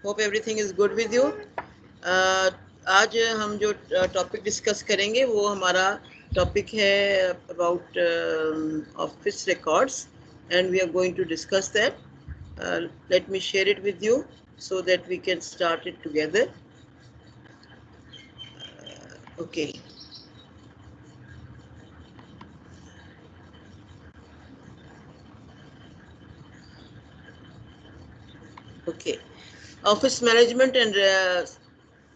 Hope everything is good with you. आज हम जो टॉपिक डिस्कस करेंगे वो हमारा टॉपिक है about office records and we are going to discuss that. Let me share it with you so that we can start it together. Okay. Okay. Office management and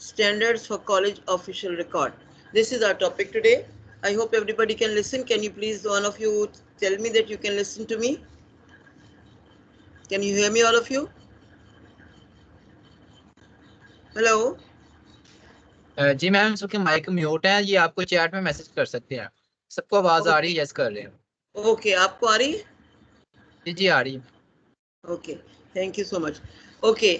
standards for college official record. This is our topic today. I hope everybody can listen. Can you please, one of you, tell me that you can listen to me? Can you hear me, all of you? Hello. जी ma'am, सबके mic mute है, ये आपको chat में message कर सकते हैं. सबको आवाज आ रही है? यस कर रहे हैं. ओके, आपको आ रही है? जी आ रही है. Okay, thank you so much. Okay,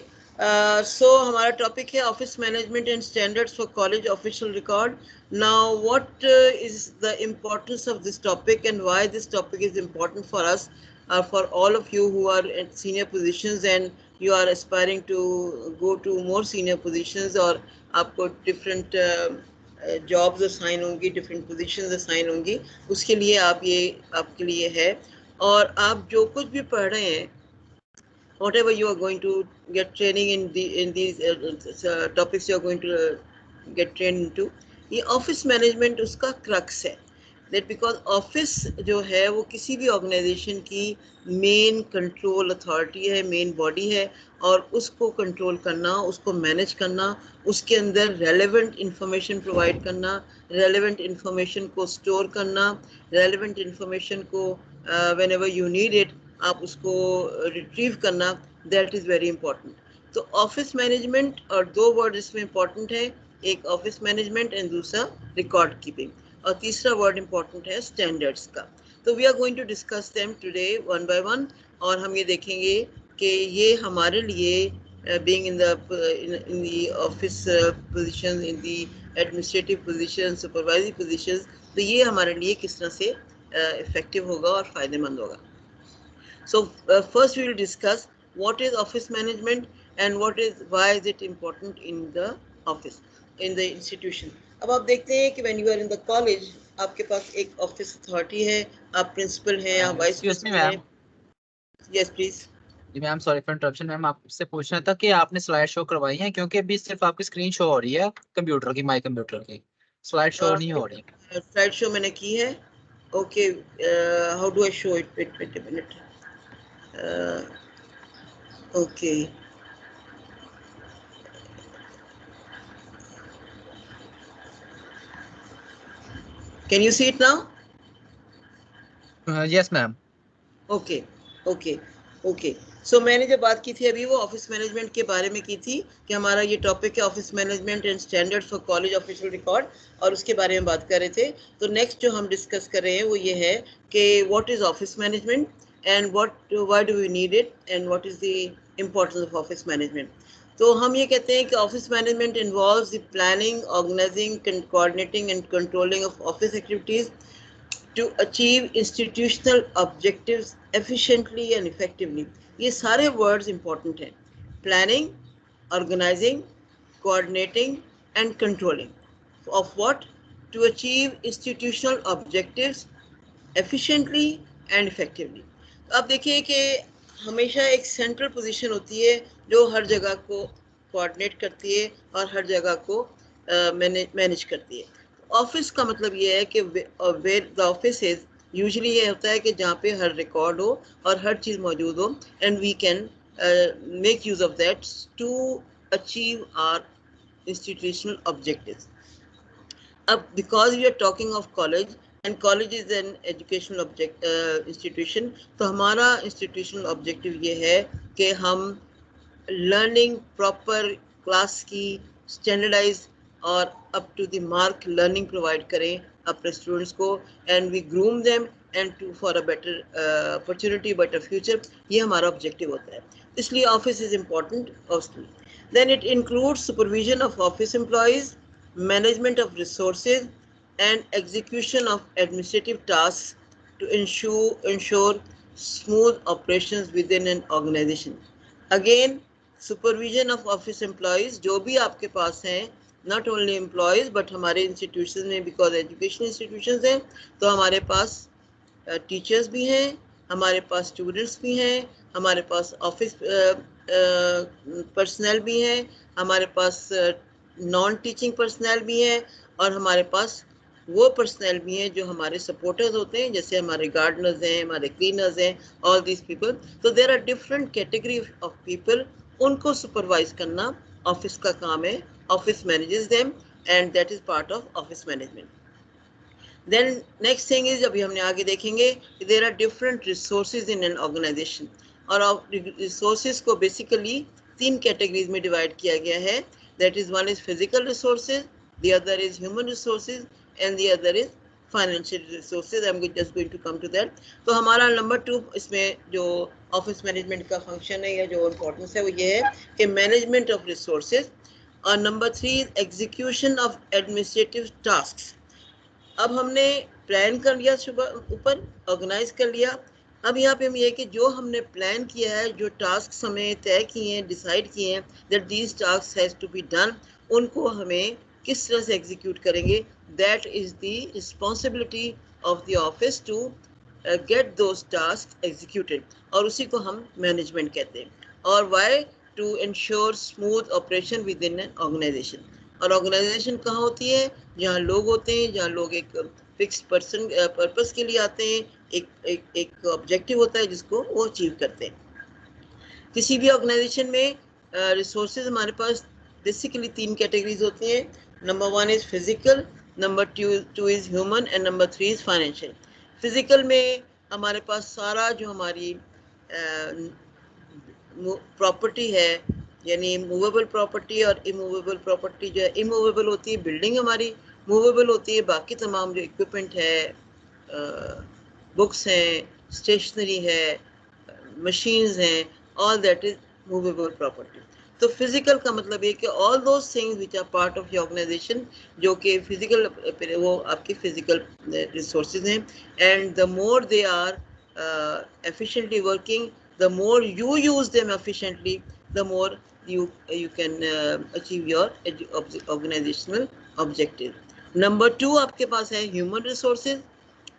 so हमारा टॉपिक है office management and standards for college official record. Now what is the importance of this topic and why this topic is important for us, for all of you who are at senior positions and you are aspiring to go to more senior positions, और आपको different jobs assign होंगी, different positions assign होंगी, उसके लिए आप ये आपके लिए है. और आप जो कुछ भी पढ़ रहे हैं, whatever you are going to get training in these topics you are going to get trained into, ये ऑफिस मैनेजमेंट उसका क्रक्स है. दैट बिकॉज ऑफिस जो है वो किसी भी ऑर्गेनाइजेशन की मेन कंट्रोल अथॉरिटी है, मेन बॉडी है, और उसको कंट्रोल करना, उसको मैनेज करना, उसके अंदर रेलेवेंट इंफॉर्मेशन प्रोवाइड करना, रेलेवेंट इंफॉर्मेशन को स्टोर करना, रेलेवेंट इंफॉर्मेशन को whenever you need it आप उसको रिट्रीव करना, दैट इज़ वेरी इंपॉर्टेंट. तो ऑफिस मैनेजमेंट, और दो वर्ड इसमें इंपॉर्टेंट है, एक ऑफिस मैनेजमेंट एंड दूसरा रिकॉर्ड कीपिंग, और तीसरा वर्ड इंपॉर्टेंट है स्टैंडर्ड्स का. तो we are going to discuss them today one by one, और हम ये देखेंगे कि ये हमारे लिए being in the office positions, in the administrative positions, supervisory positions, तो ये हमारे लिए किस तरह से इफेक्टिव होगा और फ़ायदेमंद होगा. So first we will discuss what is office management and why is it important in the office, in the institution. अब आप देखते हैं कि when you are in the college, आपके पास एक ऑफिस अथॉरिटी है, आप प्रिंसिपल हैं, आप वाइस प्रिंसिपल हैं. Yes please. जी ma'am, sorry for interruption. Ma'am आपसे पूछना था कि आपने स्लाइड शो करवाई है, क्योंकि अभी सिर्फ आपकी स्क्रीन शो हो रही है कंप्यूटर की, माई कंप्यूटर की. स्लाइड शो नहीं हो रही. स्लाइड शो मैंने की है. Okay, how do I show it? Wait a minute. Okay, can you see it now? Yes ma'am. Okay okay okay. So मैंने जो बात की थी अभी वो ऑफिस मैनेजमेंट के बारे में की थी कि हमारा ये टॉपिक है office management and standards for college official record, और उसके बारे में बात कर रहे थे. तो नेक्स्ट जो हम डिस्कस कर रहे हैं वो ये है कि what is office management and why do we need it and what is the importance of office management. तो हम ये कहते हैं कि office management involves the planning, organising, coordinating and controlling of office activities to achieve institutional objectives efficiently and effectively. ये सारे words important हैं. Planning, organizing, coordinating and controlling of what? To achieve institutional objectives efficiently and effectively. तो आप देखिए कि हमेशा एक central position होती है जो हर जगह को कोऑर्डिनेट करती है और हर जगह को मैनेज करती है. ऑफिस का मतलब ये है कि where the office is, usually ये होता है कि जहाँ पे हर रिकॉर्ड हो और हर चीज़ मौजूद हो, and we can make use of that to achieve our institutional objectives. अब because we are talking of college and college is an educational object institution, तो हमारा इंस्टीट्यूशनल ऑब्जेक्टिव ये है कि हम लर्निंग प्रॉपर क्लास की स्टैंडर्डाइज और up to the mark learning provide करें अपने स्टूडेंट्स को, and we groom them and to for a better opportunity, better future. ये हमारा ऑब्जेक्टिव होता है, इसलिए office is important. Then it includes supervision of office employees, management of resources and execution of administrative tasks to ensure smooth operations within an organization. Again, supervision of office employees, जो भी आपके पास हैं, not only employees but हमारे institution में, because education institution हैं, तो हमारे पास teachers भी हैं, हमारे पास स्टूडेंट्स भी हैं, हमारे पास ऑफिस पर्सनल भी हैं, हमारे पास नॉन टीचिंग पर्सनल भी हैं, और हमारे पास वो पर्सनल भी हैं जो हमारे सपोर्टर्स होते हैं, जैसे हमारे गार्डनर्स हैं, हमारे क्लीनर्स हैं, ऑल दीज पीपल. तो there are different category of people. उनको सुपरवाइज करना ऑफिस का काम है. Office manages them and that is part of office management. Then next thing is, अभी हमने आगे देखेंगे, there are different resources in an organisation. और रिसोर्सेज को बेसिकली 3 कैटेगरीज में डिवाइड किया गया है. That is, one is physical resources, the other is human resources, and the other is financial resources. I'm just going to come to that. तो हमारा number 2 इसमें जो ऑफिस मैनेजमेंट का फंक्शन है या जो इम्पोर्टेंस है वो ये है कि मैनेजमेंट ऑफ रिसोर्सेज. और number 3 execution of administrative tasks. अब हमने प्लान कर लिया, सुबह ऊपर ऑर्गेनाइज कर लिया. अब यहाँ पे हम ये कि जो हमने प्लान किया है, जो टास्क हमें तय किए हैं, डिसाइड किए हैं, that these task has to be done, उनको हमें किस तरह से एग्जीक्यूट करेंगे, that is the responsibility of the office to get those task executed, और उसी को हम मैनेजमेंट कहते हैं. और why? To ensure smooth operation within an organisation. और ऑर्गेनाइजेशन कहाँ होती है? जहाँ लोग होते हैं, जहाँ लोग एक फिक्स पर्पस के लिए आते हैं, एक ऑब्जेक्टिव होता है जिसको वो अचीव करते हैं. किसी भी ऑर्गेनाइजेशन में रिसोर्सेज हमारे पास बेसिकली 3 कैटेगरीज होती हैं. Number 1 is physical, number 2 is human, and number 3 is financial. Physical में हमारे पास सारा जो हमारी प्रॉपर्टी है, यानी मूवेबल प्रॉपर्टी और इमूवेबल प्रॉपर्टी. जो है इमूवेबल होती है बिल्डिंग हमारी, मूवेबल होती है बाकी तमाम जो इक्विपमेंट है, बुक्स हैं, स्टेशनरी है, मशीन्स हैं, all that is movable property. तो फिजिकल का मतलब है कि all those things which are part of your organisation, जो कि फिजिकल, वो आपकी फिजिकल रिसोर्सेज हैं. And the more they are efficiently working, the more you use them efficiently, the more you can achieve your organizational objective. Number 2 आपके पास है human resources.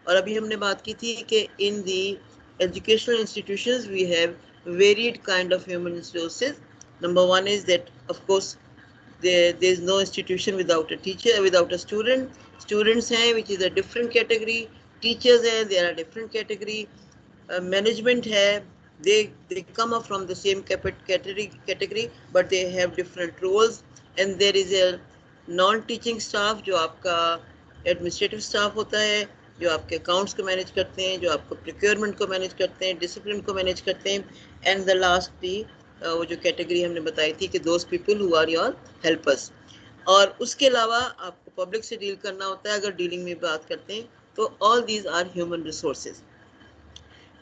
और अभी हमने बात की थी कि in the educational institutions we have varied kind of human resources. Number 1 is that of course there is no institution without a teacher, without a student. Students हैं, which is a different category. Teachers हैं, they are a different category. Management है, they come up from the same category but they have different roles. And there is a non-teaching staff, जो आपका administrative staff होता है, जो आपके accounts को manage करते हैं, जो आपको procurement को manage करते हैं, discipline को manage करते हैं. And the last भी वो जो category हमने बताई थी कि those people who are your helpers. और उसके अलावा आपको public से deal करना होता है. अगर dealing में बात करते हैं तो all these are human resources.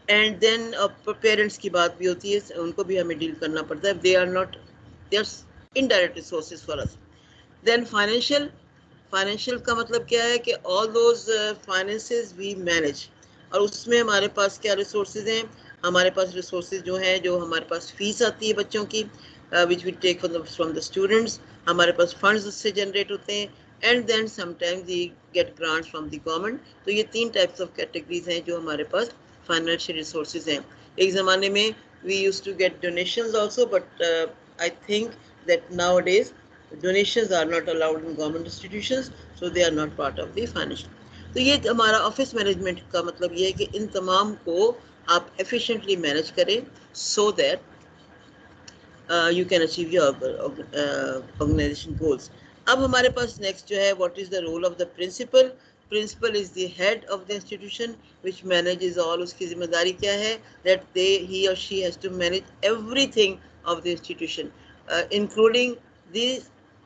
And then parents की बात भी होती है, उनको भी हमें डील करना पड़ता है. They are indirect resources for us. Then financial का मतलब क्या है कि all those finances we manage. और उसमें हमारे पास क्या रिसोर्सेज हैं? हमारे पास रिसोर्सेज जो हैं, जो हमारे पास फीस आती है बच्चों की, which we take from the students. हमारे पास फंड्स उससे जनरेट होते हैं. And then sometimes we get grants from the government. तो ये 3 टाइप्स ऑफ कैटेगरीज हैं जो हमारे पास फाइनेंशियल रिसोर्सेज हैं. एक ज़माने में we used to get donations also, but I think that nowadays donations are not allowed in government institutions, so they are not part of the financial. तो ये हमारा ऑफिस मैनेजमेंट का मतलब ये है कि इन तमाम को आप एफिशिएंटली मैनेज करें so that you can achieve your organization goals. अब हमारे पास नेक्स्ट जो है, what is the role of the principal? Principal is the head of the institution which manages all. उसकी जिम्मेदारी क्या है? That he or she has to manage everything of the institution, including the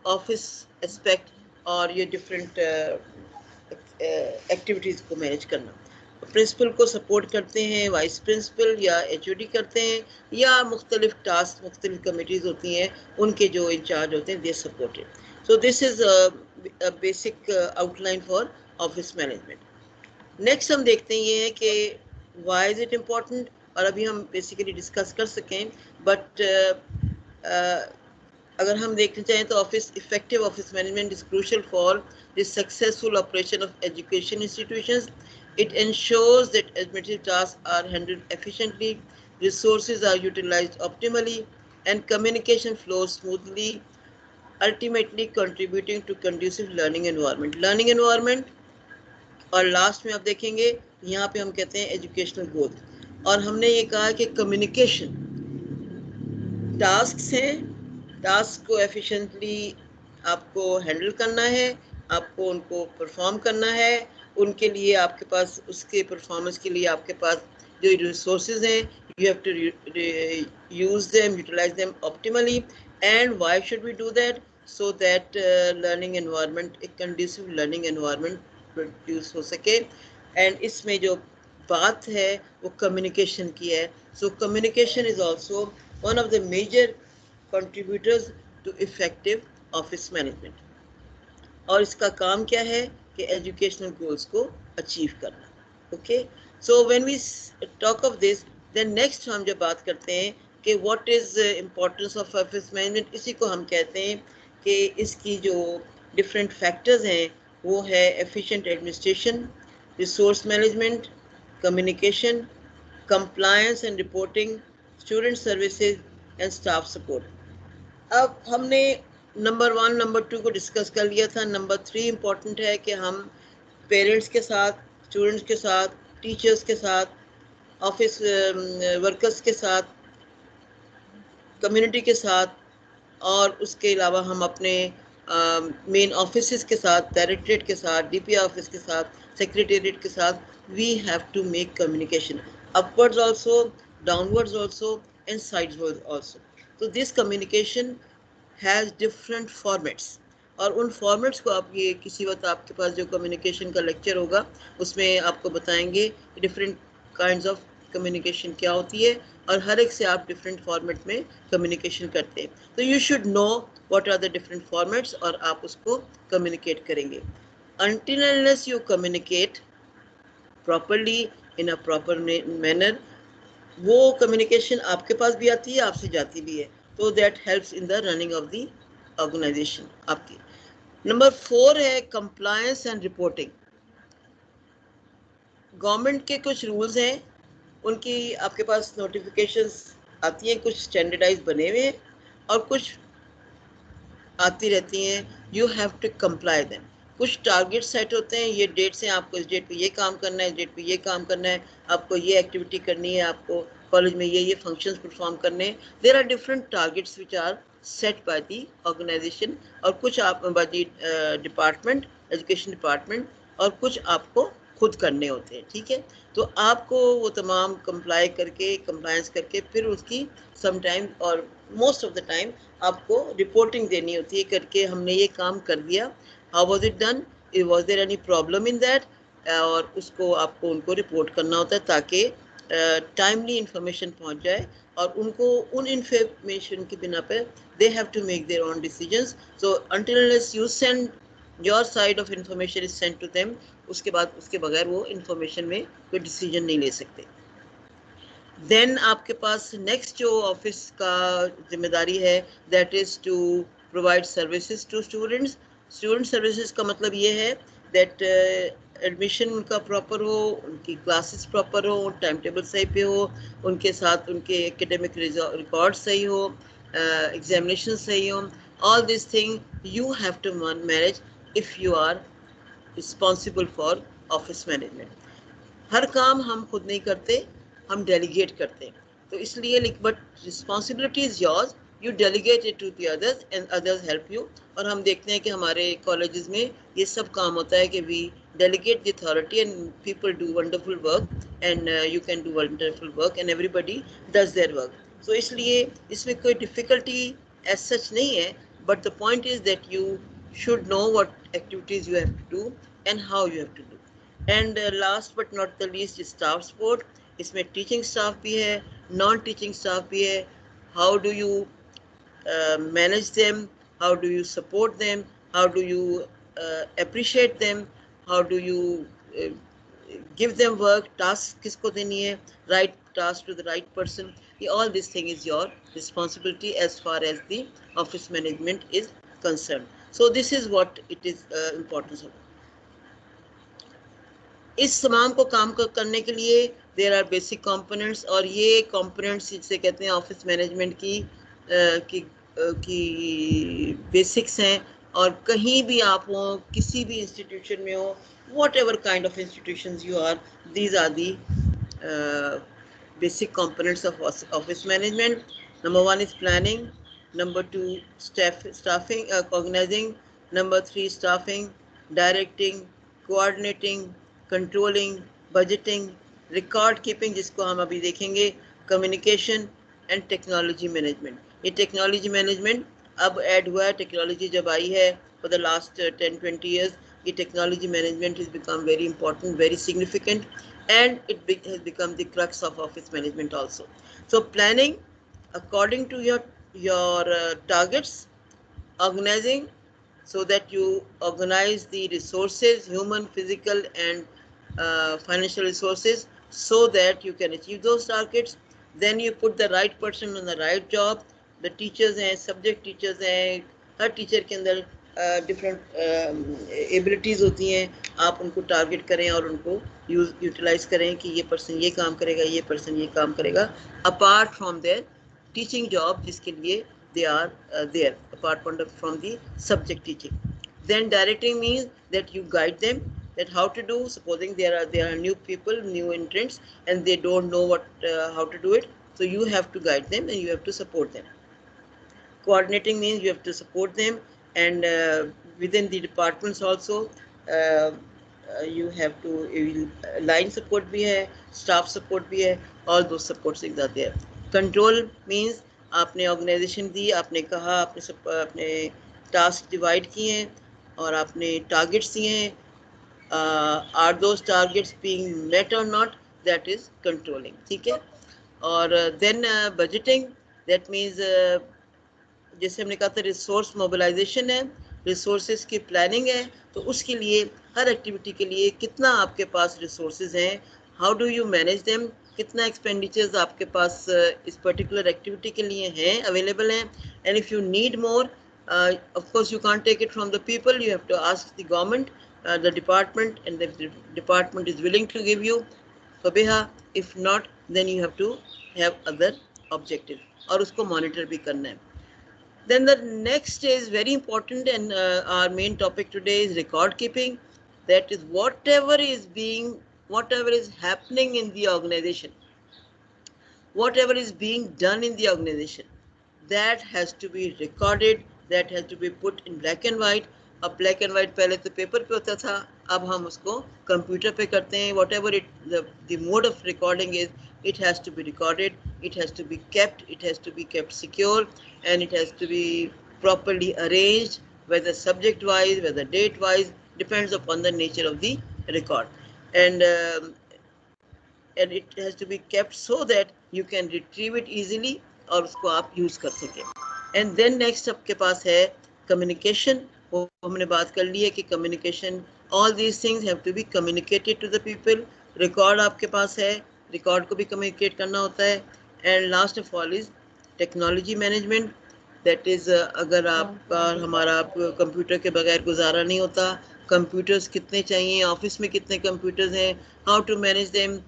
office aspect और ये different activities को manage करना. Principal को support करते हैं वाइस प्रिंसिपल या एचओडी करते हैं, या मुख्तलिफ टास्क, मुख्तलिफ कमिटीज़ होती हैं, उनके जो इंचार्ज होते हैं they supported. So this is a basic outline for office management. Next हम देखते हैं ये है कि वाई इज़ इट इम्पॉर्टेंट, और अभी हम बेसिकली डिस्कस कर सकें, बट अगर हम देखना चाहें तो effective office management is crucial for the successful operation of education institutions. It ensures that administrative tasks are handled efficiently, resources are utilized optimally, and communication flows smoothly, ultimately contributing to conducive learning environment. Learning environment और last में आप देखेंगे यहाँ पे हम कहते हैं educational growth, और हमने ये कहा कि कम्युनिकेशन टास्क हैं, टास्क को एफिशिएंटली आपको हैंडल करना है, आपको उनको परफॉर्म करना है, उनके लिए आपके पास उसके परफॉर्मेंस के लिए आपके पास जो रिसोर्सेज हैं you have to use them, utilize them optimally. And why should we do that? So that learning environment, a conducive learning environment produce हो सके. एंड इसमें जो बात है वो कम्युनिकेशन की है. So communication is also one of the major contributors to effective office management. और इसका काम क्या है कि एजुकेशनल गोल्स को अचीव करना. Okay, so when we talk of this, then next हम जब बात करते हैं कि what is importance of office management, इसी को हम कहते हैं कि इसकी जो डिफरेंट फैक्टर्स हैं वो है efficient administration, resource management, communication, compliance and reporting, student services and staff support. अब हमने नंबर 1 नंबर 2 को डिस्कस कर लिया था. नंबर 3 इम्पॉर्टेंट है कि हम पेरेंट्स के साथ, स्टूडेंट्स के साथ, टीचर्स के साथ, ऑफिस वर्कर्स के साथ, कम्युनिटी के साथ, और उसके अलावा हम अपने मेन ऑफिस के साथ, डायरेक्टरेट के साथ, डीपी ऑफिस के साथ, सेक्रेटेरिएट के साथ, we have to make communication upwards also, downwards also and sidewards also. तो this communication has different formats, और उन फॉर्मेट्स को आप ये किसी वक्त आपके पास जो कम्युनिकेशन का लेक्चर होगा उसमें आपको बताएंगे डिफरेंट काइंड्स ऑफ कम्युनिकेशन क्या होती है, और हर एक से आप डिफरेंट फॉर्मेट में कम्युनिकेशन करते हैं. तो you should know what are the different formats, और आप उसको कम्युनिकेट करेंगे. Until unless you communicate properly in a proper manner, वो कम्युनिकेशन आपके पास भी आती है, आपसे जाती भी है. तो that helps in the running of the organisation आपकी. नंबर 4 है कंप्लायंस एंड रिपोर्टिंग. गवर्नमेंट के कुछ रूल्स हैं, उनकी आपके पास नोटिफिकेशंस आती हैं, कुछ स्टैंडर्डाइज बने हुए हैं और कुछ आती रहती हैं. You have to comply them. कुछ टारगेट सेट होते हैं, ये डेट से आपको इस डेट पे ये काम करना है, इस डेट पे ये काम करना है, आपको ये एक्टिविटी करनी है, आपको कॉलेज में ये फंक्शंस परफॉर्म करने हैं. There are different targets which are set by the organisation, और कुछ आप by the department, education department, और कुछ आपको खुद करने होते हैं. ठीक है, तो आपको वो तमाम कंप्लाई करके, कंप्लायंस करके, फिर उसकी सम टाइम और मोस्ट ऑफ द टाइम आपको रिपोर्टिंग देनी होती है करके हमने ये काम कर दिया, how was it done, was there any problem in that, और उसको आपको उनको रिपोर्ट करना होता है ताकि टाइमली इंफॉर्मेशन पहुंच जाए, और उनको उन इंफॉर्मेशन की बिना पे they have to make their own decisions. So until unless you send your side of information is send to them, उसके बाद उसके बगैर वो इंफॉर्मेशन में कोई डिसीजन नहीं ले सकते. देन आपके पास नेक्स्ट जो ऑफिस का जिम्मेदारी है, that is to provide services to students. Student services का मतलब ये है दैट एडमिशन उनका प्रॉपर हो, उनकी क्लासेस प्रॉपर हो, टाइम टेबल सही पे हो, उनके साथ उनके एकेडमिक रिकॉर्ड सही हो, एग्जामिनेशन सही हो. All this thing you have to manage if you are responsible for office management. हर काम हम खुद नहीं करते, हम डेलीगेट करते हैं. तो इसलिए but responsibility is yours, you delegate it to the others and others help you. और हम देखते हैं कि हमारे कॉलेजेस में ये सब काम होता है कि we delegate the authority and people do wonderful work, and you can do wonderful work and everybody does their work. So इसलिए इसमें कोई डिफ़िकल्टी एज सच नहीं है, but the point is that you should know what activities you have to do and how you have to do. And last but not the least staff support. इसमें teaching staff भी है, non teaching staff भी है. How do you manage them, how do you support them, how do you appreciate them, how do you give them work, task किसको देनी है, right task to the right person. All this thing is your responsibility as far as the office management is concerned. So this is what it is importance of. इस तमाम को काम करने के लिए देयर आर बेसिक कंपोनेंट्स, और ये components जिसे कहते हैं ऑफिस मैनेजमेंट की बेसिक्स हैं. और कहीं भी आप हो, किसी भी इंस्टीट्यूशन में हो, whatever kind of institutions you are, these are the basic components of office management. Number 1 is planning. Number 2, staffing, organizing. Number 3, staffing, directing, coordinating, controlling, budgeting, record keeping जिसको हम अभी देखेंगे, communication and technology management. ये technology management अब add हुआ है. Technology जब आई है for the last 10-20 years, ये technology management has become very important, very significant, and it has become the crux of office management also. So planning according to your targets, organizing so that you organize the resources, human, physical and financial resources, so that you can achieve those targets. Then you put the right person on the right job. The teachers हैं, subject teachers हैं, हर teacher के अंदर different abilities होती हैं. आप उनको target करें और उनको यूटिलाइज करें कि ये पर्सन ये काम करेगा, ये पर्सन ये काम करेगा, apart from there teaching job जिसके लिए they are there, apart from the subject teaching. Then directing means that you guide them that how to do. Supposing there are new people, new entrants, and they don't know how to do it, so you have to guide them and you have to support them. Coordinating means you have to support them, and within the departments also you have to line support भी है, staff support भी है, all those support things are there. Control means आपने organisation दी, आपने कहा, आपने task divide किए हैं और आपने टारगेट्स दिए हैं. Are those targets being met और नॉट, दैट इज कंट्रोलिंग. ठीक है. और देन बजटिंग, दैट मीन्स जैसे हमने कहा था रिसोर्स मोबिलाइजेशन है, रिसोर्सेज की प्लानिंग है. तो उसके लिए हर एक्टिविटी के लिए कितना आपके पास रिसोर्सेज हैं, how do you manage them, कितना एक्सपेंडिचर्स आपके पास इस पर्टिकुलर एक्टिविटी के लिए हैं, अवेलेबल हैं. And if you need more, of course you can't take it from the people, you have to ask the government, the department, and the department is willing to give you फबेहा. If not, then you have to have other objective, और उसको monitor भी करना है. Then the next is very important, and our main topic today is record keeping. That is whatever is happening in the organization, whatever is being done in the organization, that has to be recorded, that has to be put in black and white. अब black and white पहले तो paper पे होता था, अब हम उसको computer पे करते हैं. whatever the mode of recording is, it has to be recorded, it has to be kept secure, and it has to be properly arranged, whether subject wise, whether date wise, depends upon the nature of the record. And it has to be kept so that you can retrieve it easily और उसको आप use कर सकें. And then next आपके पास है communication. वो हमने बात कर ली है कि communication, all these things have to be communicated to the people. record आपके पास है, record को भी communicate करना होता है. And last of all is technology management. That is अगर आपका हमारा कंप्यूटर के बगैर गुजारा नहीं होता, कंप्यूटर्स कितने चाहिए, ऑफिस में कितने कंप्यूटर्स हैं, हाउ टू मैनेज देम,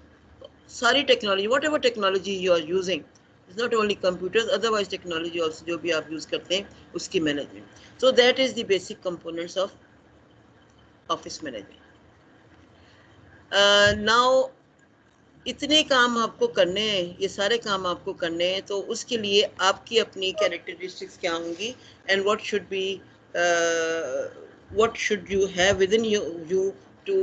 सारी technology, whatever technology you are using, it's not only computers, otherwise technology also जो भी आप यूज़ करते हैं उसकी management. So that is the basic components of office management. Now इतने काम आपको करने हैं, ये सारे काम आपको करने हैं, तो उसके लिए आपकी अपनी कैरेक्टरिस्टिक्स क्या होंगी, and what should you have within you to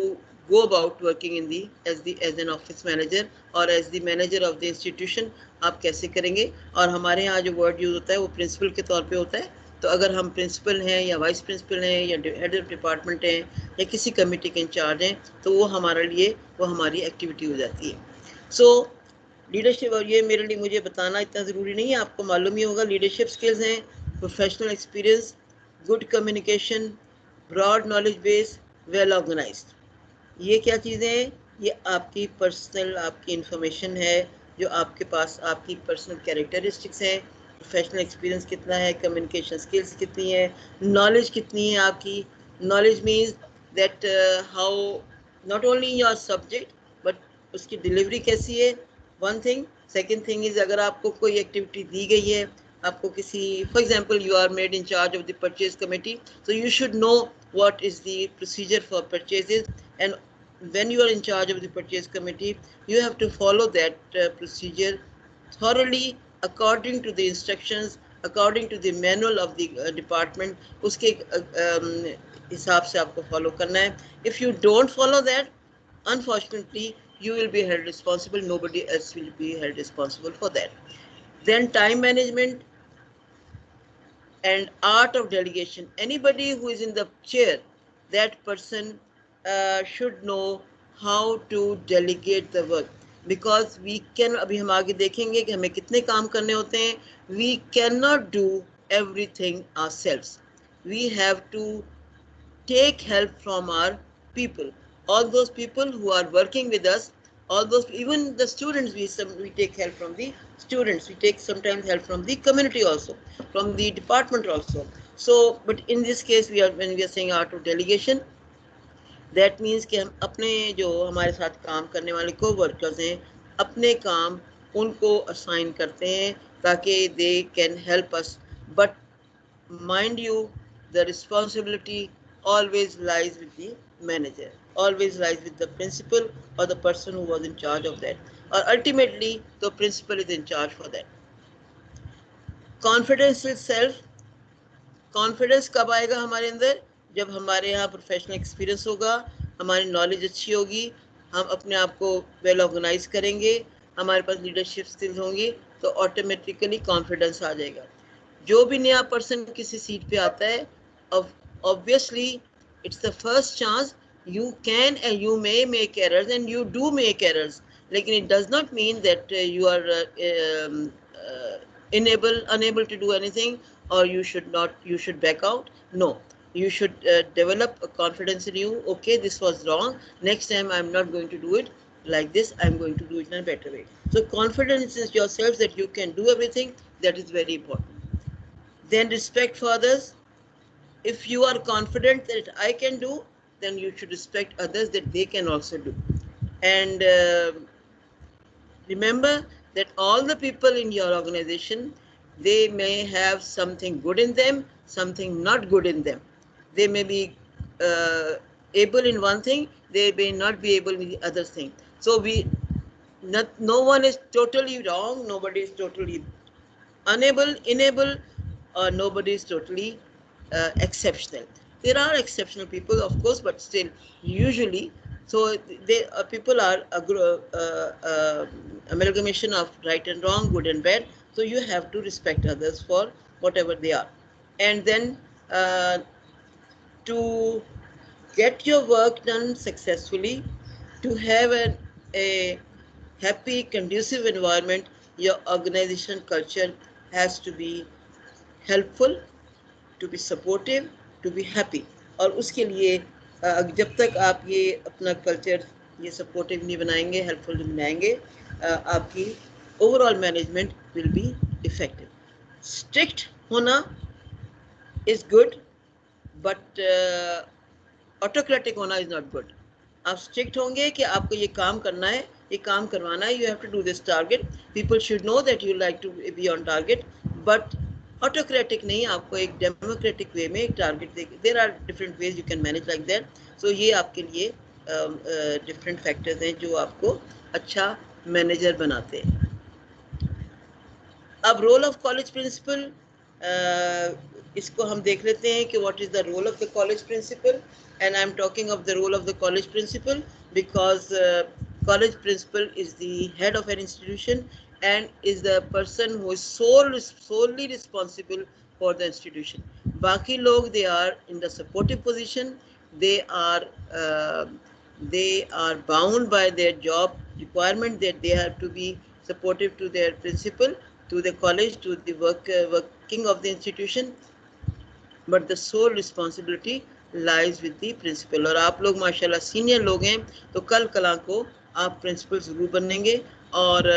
go about working in as an office manager or as the manager of the institution. आप कैसे करेंगे. और हमारे यहाँ जो वर्ड यूज होता है वो प्रिंसिपल के तौर पे होता है. तो अगर हम प्रिंसिपल हैं या वाइस प्रिंसिपल हैं या हेड ऑफ डिपार्टमेंट हैं या किसी कमेटी के इंचार्ज हैं, तो वो हमारी एक्टिविटी हो जाती है. सो लीडरशिप, और ये मेरे लिए मुझे बताना इतना ज़रूरी नहीं है, आपको मालूम ही होगा. लीडरशिप स्किल्स हैं professional experience, good communication, broad knowledge base, well organised. ये क्या चीज़ें हैं, ये आपकी पर्सनल आपकी इंफॉर्मेशन है, जो आपके पास आपकी पर्सनल कैरेक्टरिस्टिक्स हैं, प्रोफेशनल एक्सपीरियंस कितना है, कम्युनिकेशन स्किल्स कितनी है, नॉलेज कितनी है आपकी. Knowledge means that how not only your subject but उसकी डिलीवरी कैसी है, one thing. Second thing is अगर आपको कोई एक्टिविटी दी गई है, आपको किसी, for example you are made in charge of the purchase committee, so you should know what is the procedure for purchases, and when you are in charge of the purchase committee you have to follow that procedure thoroughly according to the instructions, according to the manual of the department. उसके हिसाब से आपको follow करना है. If you don't follow that, unfortunately you will be held responsible, nobody else will be held responsible for that. Then time management and art of delegation. Anybody who is in the chair, that person should know how to delegate the work, because we can, अभी हम आगे देखेंगे कि हमें कितने काम करने होते हैं. We cannot do everything ourselves. We have to take help from our people, all those people who are working with us, all those, even the students, we take help from the students, we take sometimes help from the community also, from the department also. So but in this case we are, when we are saying art of delegation, that means कि हम अपने जो हमारे साथ काम करने वाले को वर्कर्स हैं, अपने काम उनको असाइन करते हैं ताकि they can help us. But mind you, the responsibility always lies with the manager, always lies with the principal or the person who was in charge of that, or ultimately the principal is in charge for that. Confidence itself, confidence कब आएगा हमारे अंदर, जब हमारे यहाँ professional experience होगा, हमारी knowledge अच्छी होगी, हम अपने आप को वेल ऑर्गेनाइज करेंगे, हमारे पास लीडरशिप स्किल्स होंगी, तो ऑटोमेटिकली कॉन्फिडेंस आ जाएगा. जो भी नया पर्सन किसी सीट पे आता है, obviously it's the first chance, you can and you may make errors and you do make errors, लेकिन it does not mean that you are unable to do anything, or you should back out. No, you should develop a confidence in you. Okay, this was wrong, next time I'm not going to do it like this, I'm going to do it in a better way. So confidence in yourself that you can do everything, that is very important. Then respect for others. If you are confident that I can do, then you should respect others that they can also do. And remember that all the people in your organization, they may have something good in them, something not good in them. They may be able in one thing, they may not be able in the other thing. So no one is totally wrong, nobody is totally unable, or nobody is totally exceptional. There are exceptional people, of course, but still, usually, so people are amalgamation of right and wrong, good and bad. So you have to respect others for whatever they are. And then to get your work done successfully, to have a happy, conducive environment, your organization culture has to be helpful, to be supportive, to be happy. और उसके लिए जब तक आप ये अपना culture ये supportive नहीं बनाएंगे, हेल्पफुल नहीं बनाएंगे, आपकी overall management will be effective. Strict होना इज गुड, बट ऑटोक्रेटिक होना इज नॉट गुड. आप स्ट्रिक्ट होंगे कि आपको ये काम करना है, ये काम करवाना है, you have to do this target, people should know that you like to be on target, but autocratic नहीं, आपको एक डेमोक्रेटिक वे में एक टारगेट देगी. There are different ways you can manage like that. So ये आपके लिए different factors हैं जो आपको अच्छा मैनेजर बनाते हैं. अब रोल ऑफ कॉलेज प्रिंसिपल, इसको हम देख लेते हैं कि what is the role of the college principal. And I am talking of the role of the college principal because college principal is the head of an institution and is the person who is solely responsible for the institution. Baki log, they are in the supportive position, they are bound by their job requirement that they have to be supportive to their principal, to the college, to the working of the institution, but the sole responsibility lies with the principal. और आप लोग माशाल्लाह senior लोग हैं, तो कल कला को आप प्रिंसिपल ज़रूर बनेंगे, और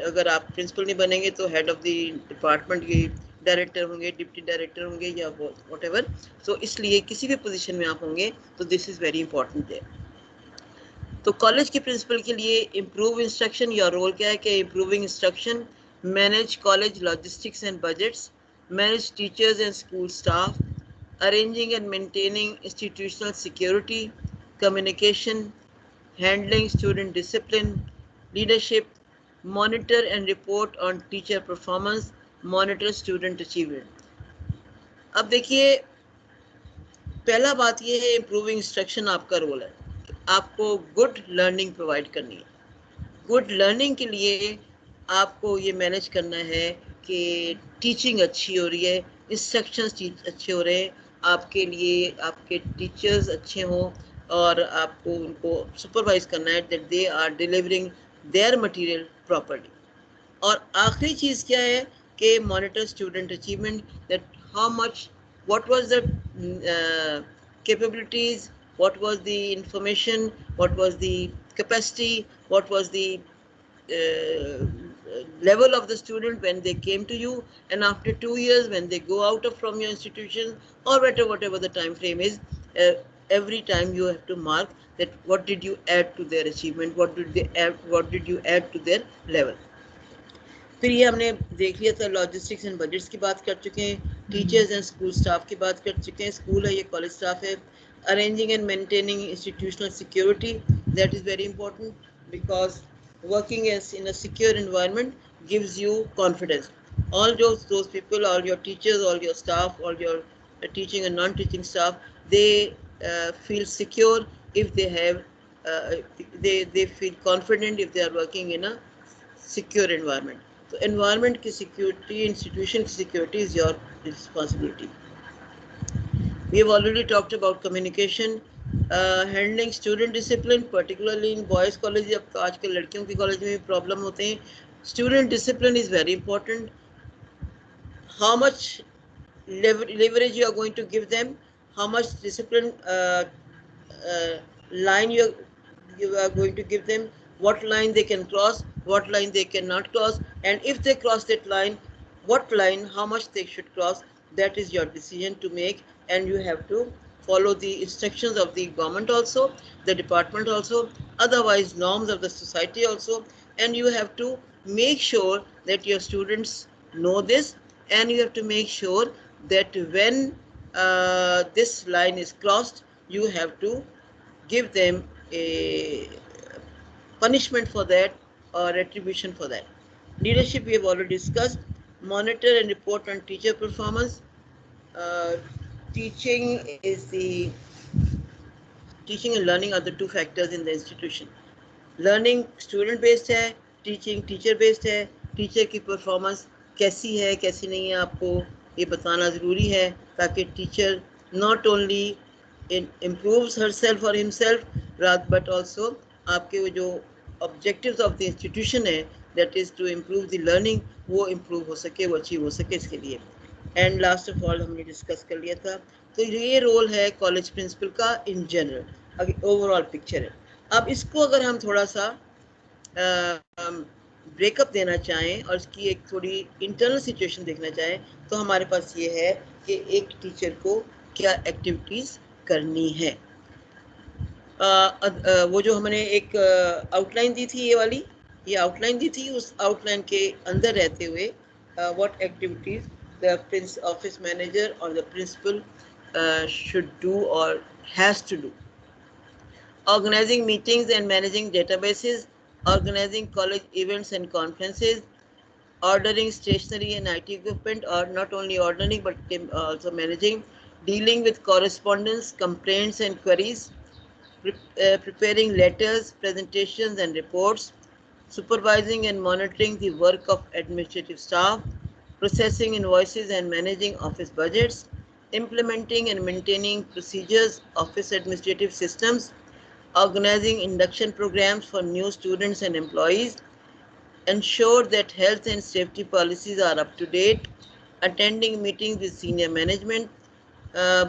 अगर आप प्रिंसिपल नहीं बनेंगे तो हेड ऑफ द डिपार्टमेंट के डायरेक्टर होंगे, डिप्टी डायरेक्टर होंगे या वॉट एवर. सो इसलिए किसी भी पोजीशन में आप होंगे तो this is very important there. तो कॉलेज के प्रिंसिपल के लिए इम्प्रूव इंस्ट्रक्शन, या रोल क्या है कि improving instruction, manage college logistics and budgets, manage teachers and school staff, arranging and maintaining institutional security, communication, handling student discipline, leadership, monitor and report on teacher performance, monitor student achievement. अब देखिए, पहला बात ये है, improving instruction आपका role है. आपको good learning provide करनी है. गुड लर्निंग के लिए आपको ये मैनेज करना है कि टीचिंग अच्छी हो रही है, इंस्ट्रक्शंस अच्छे हो रहे हैं, आपके लिए आपके टीचर्स अच्छे हों, और आपको उनको सुपरवाइज करना है that they are delivering their material properly. और आखिरी चीज़ क्या है कि monitor student achievement, that how much, what was the capabilities, what was the information, what was the capacity, what was the level of the student when they came to you, and after 2 years when they go out of from your institution, or whatever the time frame is, every time you have to mark that what did you add to their achievement, what did you add to their level. फिर ये हमने देख लिया था, logistics and budgets की बात कर चुके हैं, टीचर्स एंड स्कूल स्टाफ की बात कर चुके हैं, स्कूल है ये कॉलेज स्टाफ है. Arranging and maintaining institutional security, that is very important because working as in a secure environment gives you confidence. All those people, all your teachers, all your staff, all your teaching and non-teaching staff, they feel secure if they have they feel confident if they are working in a secure environment. So environment की security, institution की security is your responsibility. We have already talked about communication, handling student discipline, particularly in boys college. अब तो आजकल लड़कियों की college में भी problem होते हैं. Student discipline is very important. How much leverage you are going to give them, how much discipline line you are going to give them, what line they can cross, what line they cannot cross, and if they cross that line, what line, how much they should cross, that is your decision to make, and you have to follow the instructions of the government also, the department also, otherwise norms of the society also, and you have to make sure that your students know this, and you have to make sure that when this line is crossed, you have to give them a punishment for that or retribution for that. Leadership we have already discussed. Monitor and report on teacher performance. Teaching and learning are the two factors in the institution. Learning student based है, teaching teacher based है. Teacher की performance कैसी है कैसी नहीं है आपको ये बताना ज़रूरी है, ताकि teacher not only improves herself or himself but also आपके वो जो objectives of the institution है, that is to improve the learning, वो improve हो सके, वो achieve हो सके इसके लिए. एंड लास्ट ऑफ ऑल हमने डिस्कस कर लिया था. तो ये रोल है कॉलेज प्रिंसिपल का इन जनरल, अगर ओवरऑल पिक्चर है. अब इसको अगर हम थोड़ा सा ब्रेकअप देना चाहें और इसकी एक थोड़ी इंटरनल सिचुएशन देखना चाहें, तो हमारे पास ये है कि एक टीचर को क्या एक्टिविटीज़ करनी है. वो जो हमने एक आउटलाइन दी थी, ये आउटलाइन दी थी, उस आउटलाइन के अंदर रहते हुए what activities the office manager or the principal should do or has to do. Organizing meetings and managing databases, organizing college events and conferences, ordering stationery and IT equipment, or not only ordering but also managing, dealing with correspondence, complaints and queries, preparing letters, presentations and reports, supervising and monitoring the work of administrative staff, processing invoices and managing office budgets, implementing and maintaining procedures, office administrative systems, organizing induction programs for new students and employees, ensure that health and safety policies are up to date, attending meetings with senior management,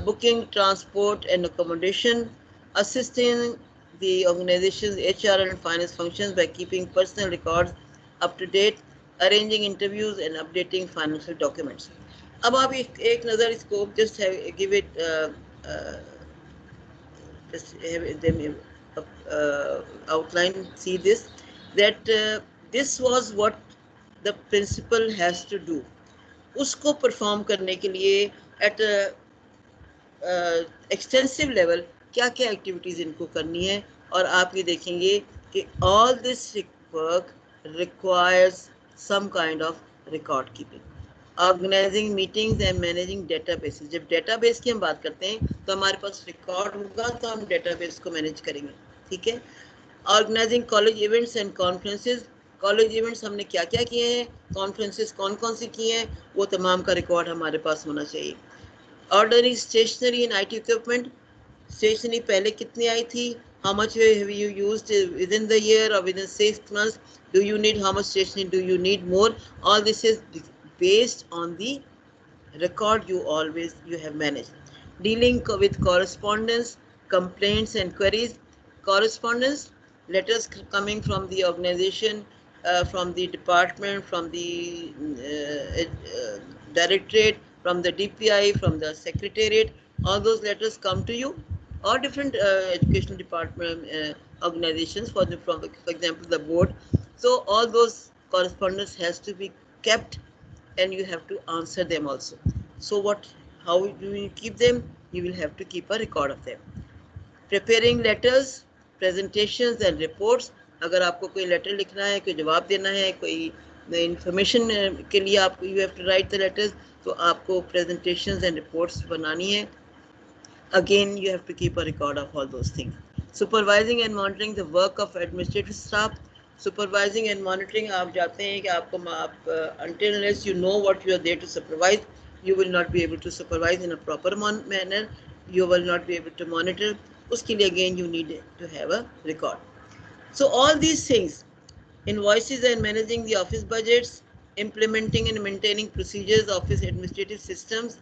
booking transport and accommodation, assisting the organization's HR and finance functions by keeping personal records up to date, arranging interviews and updating financial documents. अब आप एक नज़र इसको just give it just have them outline, see this, that this was what the principal has to do. उसको perform करने के लिए at a extensive level क्या क्या activities इनको करनी है, और आप ये देखेंगे कि all this work requires some kind of record keeping. Organizing meetings and managing databases. जब database की हम बात करते हैं तो हमारे पास record होगा तो हम database को manage करेंगे, ठीक है. Organizing college events and conferences. College events हमने क्या क्या किए हैं, conferences कौन कौन सी किए हैं, वो तमाम का record हमारे पास होना चाहिए. Ordering stationery and IT equipment. Stationery पहले कितनी आई थी, how much have you used within the year or within 6 months, do you need, how much stationery do you need more, all this is based on the record you have managed. Dealing with correspondence, complaints and queries. Correspondence, letters coming from the organization, from the department, from the directorate, from the DPI, from the secretariat, all those letters come to you, or different educational department organizations, for example the board. So all those correspondence has to be kept and you have to answer them also. So how do you keep them? You will have to keep a record of them. Preparing letters, presentations and reports. अगर आपको कोई letter लिखना है, कोई जवाब देना है, कोई information के लिए आपको you have to write the letters, तो आपको presentations and reports बनानी है. Again, you have to keep a record of all those things. Supervising and monitoring the work of administrative staff. Supervising and monitoring, आप जाते हैं कि आपको until unless you know what you are there to supervise, you will not be able to supervise in a proper manner. You will not be able to monitor. उसके लिए again you need to have a record. So all these things, invoices and managing the office budgets, implementing and maintaining procedures, office administrative systems.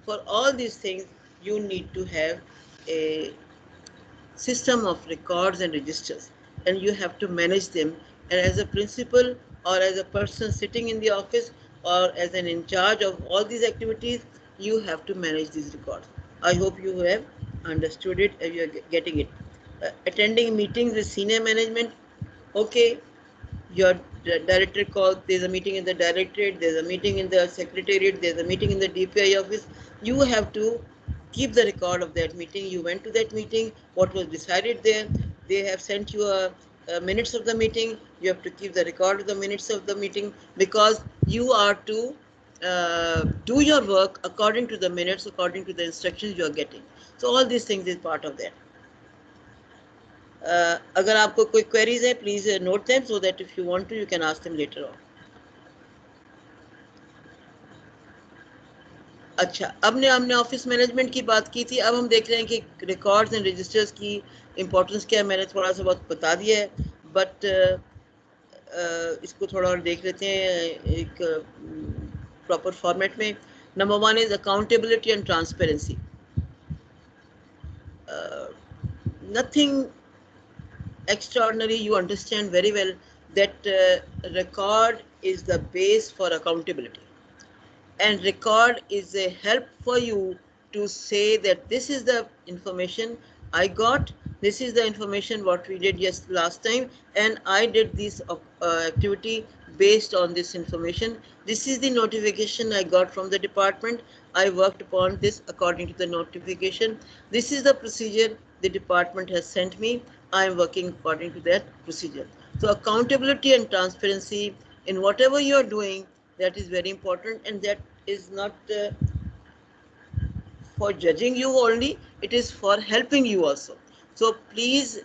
For all these things, you need to have a system of records and registers, and you have to manage them. And as a principal or as a person sitting in the office or as an in charge of all these activities, you have to manage these records. I hope you have understood it and you are getting it. Attending meetings with senior management. Okay, your director calls, there's a meeting in the directorate, there's a meeting in the secretariat, there's a meeting in the DPI office. You have to keep the record of that meeting. You went to that meeting, what was decided there. They have sent you a minutes of the meeting. You have to keep the record of the minutes of the meeting, because you are to do your work according to the minutes, according to the instructions you are getting. So all these things is part of that. अगर आपको कोई queries है, please note them so that if you want to, you can ask them later on. अच्छा, अब हमने office management की बात की थी. अब हम देख रहे हैं कि रिकॉर्ड्स एंड रजिस्टर्स की इम्पोर्टेंस क्या है. मैंने थोड़ा सा बहुत बता दिया है, बट इसको थोड़ा और देख लेते हैं एक प्रॉपर फॉर्मेट में. Number 1 is accountability and transparency. Nothing extraordinary. You understand very well that record is the base for accountability, and record is a help for you to say that this is the information I got, this is the information what we did last time, and I did this activity based on this information. This is the notification I got from the department. I worked upon this according to the notification. This is the procedure the department has sent me. I am working according to that procedure. So accountability and transparency in whatever you are doing, that is very important, and that is not for judging you only, it is for helping you also. So please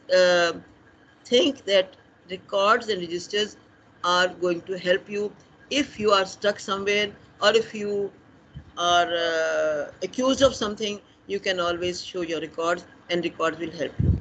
think that records and registers are going to help you if you are stuck somewhere, or if you are accused of something. You can always show your records, and records will help you.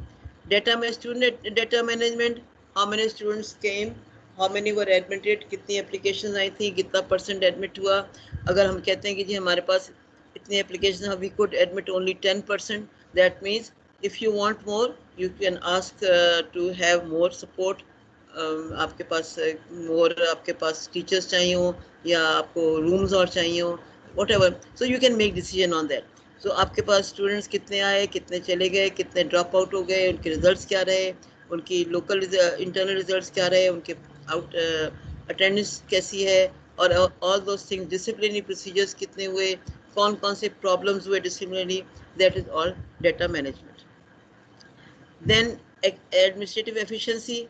Data management, how many students came, how many were admitted, कितनी applications आई थी, कितना % admit हुआ. अगर हम कहते हैं कि जी हमारे पास इतनी applications हैं, we could admit only 10%, that means If you want more, you can ask to have more support. आपके पास more आपके पास teachers चाहिए हो या आपको rooms और चाहिए हो, whatever. So you can make decision on that. So आपके पास students कितने आए, कितने चले गए, कितने drop out हो गए, उनके results क्या रहे, उनकी local internal results क्या रहे, उनके out attendance कैसी है, और all those things, disciplinary procedures कितने हुए, कौन कौन से problems हुए disciplinary, that is all data management. Then administrative efficiency.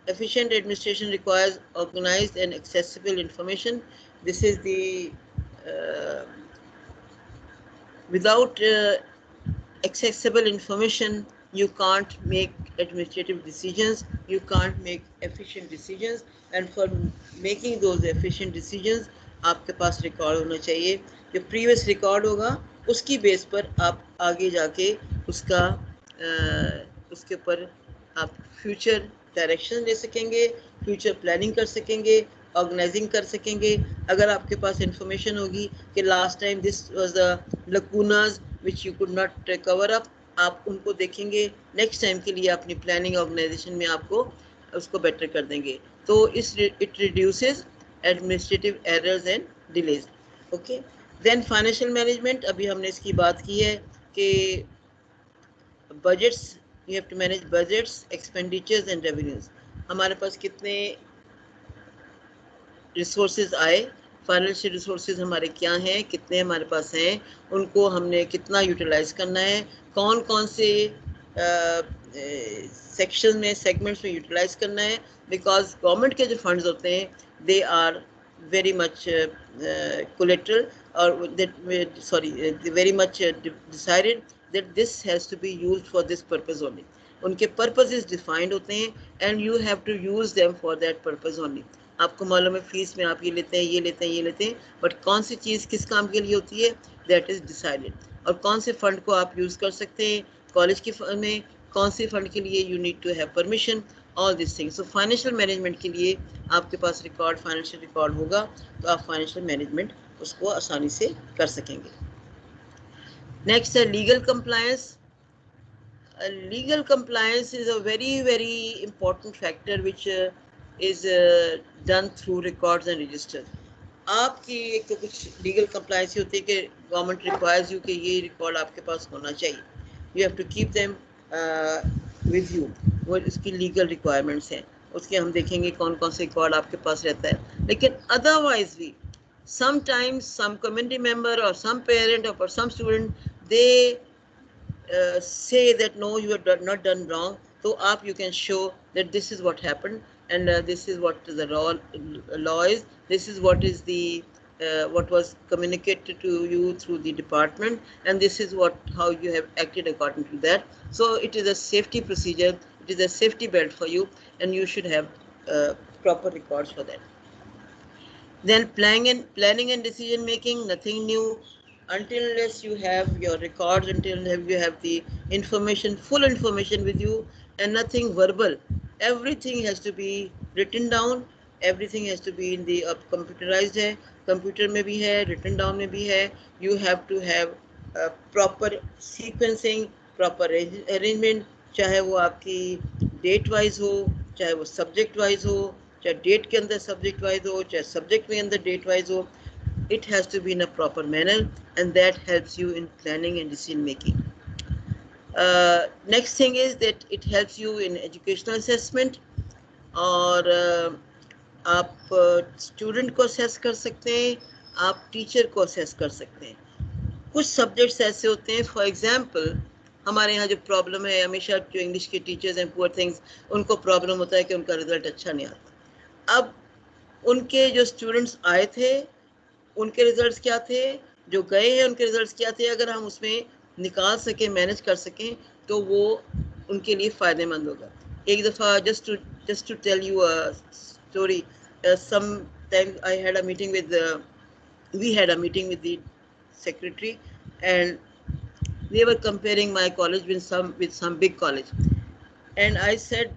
Efficient administration requires organized and accessible information. This is the without accessible information, you can't make administrative decisions, you can't make efficient decisions, and for making those efficient decisions, आपके पास record होना चाहिए. जो previous record होगा उसकी base पर आप आगे जाके उसका उसके ऊपर आप फ्यूचर डायरेक्शन ले सकेंगे, फ्यूचर प्लानिंग कर सकेंगे, ऑर्गेनाइजिंग कर सकेंगे. अगर आपके पास इंफॉर्मेशन होगी कि last time this was the lacunas which you could not cover up, आप उनको देखेंगे, नेक्स्ट टाइम के लिए अपनी प्लानिंग ऑर्गेनाइजेशन में आपको उसको बेटर कर देंगे. तो it reduces administrative errors and delays. Okay, then financial management. अभी हमने इसकी बात की है कि budgets, you have to manage budgets, expenditures and revenues. हमारे पास कितने रिसोर्सेज आए, फाइनेंशियल रिसोर्सेज हमारे क्या हैं, कितने हमारे पास हैं, उनको हमने कितना यूटिलाइज करना है, कौन कौन से सेक्शन में, सेगमेंट्स में यूटिलाइज करना है. बिकॉज गवर्नमेंट के जो फंड्स होते हैं they are very much collateral, or very much decided that this has to be used for this purpose only. उनके purposes defined होते हैं and you have to use them for that purpose only. आपको मालूम है fees में आप ये लेते हैं, ये लेते हैं, ये लेते हैं, बट कौन सी चीज़ किस काम के लिए होती है दैट इज़ डिसाइडेड. और कौन से फंड को आप यूज़ कर सकते हैं कॉलेज के में, कौन से फंड के लिए you need to have permission, all this things. So financial management के लिए आपके पास रिकॉर्ड, फाइनेंशियल रिकॉर्ड होगा तो आप फाइनेंशियल मैनेजमेंट उसको आसानी से कर सकेंगे. नेक्स्ट है legal compliance. Legal compliance is a very important factor which is done through records and registers. आपकी एक तो कुछ लीगल कंप्लायंस होती है कि गवर्नमेंट रिक्वायर्स यू कि ये रिकॉर्ड आपके पास होना चाहिए, you have to keep them with you. वो इसकी लीगल रिक्वायरमेंट्स हैं, उसके हम देखेंगे कौन कौन से रिकॉर्ड आपके पास रहता है. लेकिन अदरवाइज भी समटाइम्स सम कम्युनिटी मेंबर और सम पेरेंट और some student they say that no, you have not done wrong, so up you can show that this is what happened and this is what the law is, this is what is the what was communicated to you through the department, and this is what how you have acted according to that. So it is a safety procedure, it is a safety belt for you, and you should have proper records for that. Then planning and decision making, nothing new. Until unless you have your records, until you have the information, full information with you, and nothing verbal. Everything has to be written down, everything has to be in the computerized है, computer में भी है, written down में भी है. You have to have proper sequencing, proper arrangement, चाहे वो आपकी date wise हो, चाहे वो subject wise हो, चाहे date के अंदर subject wise हो, चाहे subject में अंदर date wise हो. It has to be in a proper manner, and that helps you in planning and decision making. Next thing is that it helps you in educational assessment, और आप student को assess कर सकते हैं, आप teacher को assess कर सकते हैं. कुछ सब्जेक्ट्स ऐसे होते हैं, फॉर एग्जांपल हमारे यहाँ जो प्रॉब्लम है हमेशा, जो इंग्लिश के टीचर्स हैं पुअर थिंग्स, उनको प्रॉब्लम होता है कि उनका रिजल्ट अच्छा नहीं आता. अब उनके जो स्टूडेंट्स आए थे उनके रिजल्ट्स क्या थे, जो गए हैं उनके रिजल्ट्स क्या थे, अगर हम उसमें निकाल सकें, मैनेज कर सकें, तो वो उनके लिए फ़ायदेमंद होगा. एक दफ़ा just to tell you a story, sometime I had a meeting with we had a meeting with the secretary, and they were comparing my college with some big college, and I said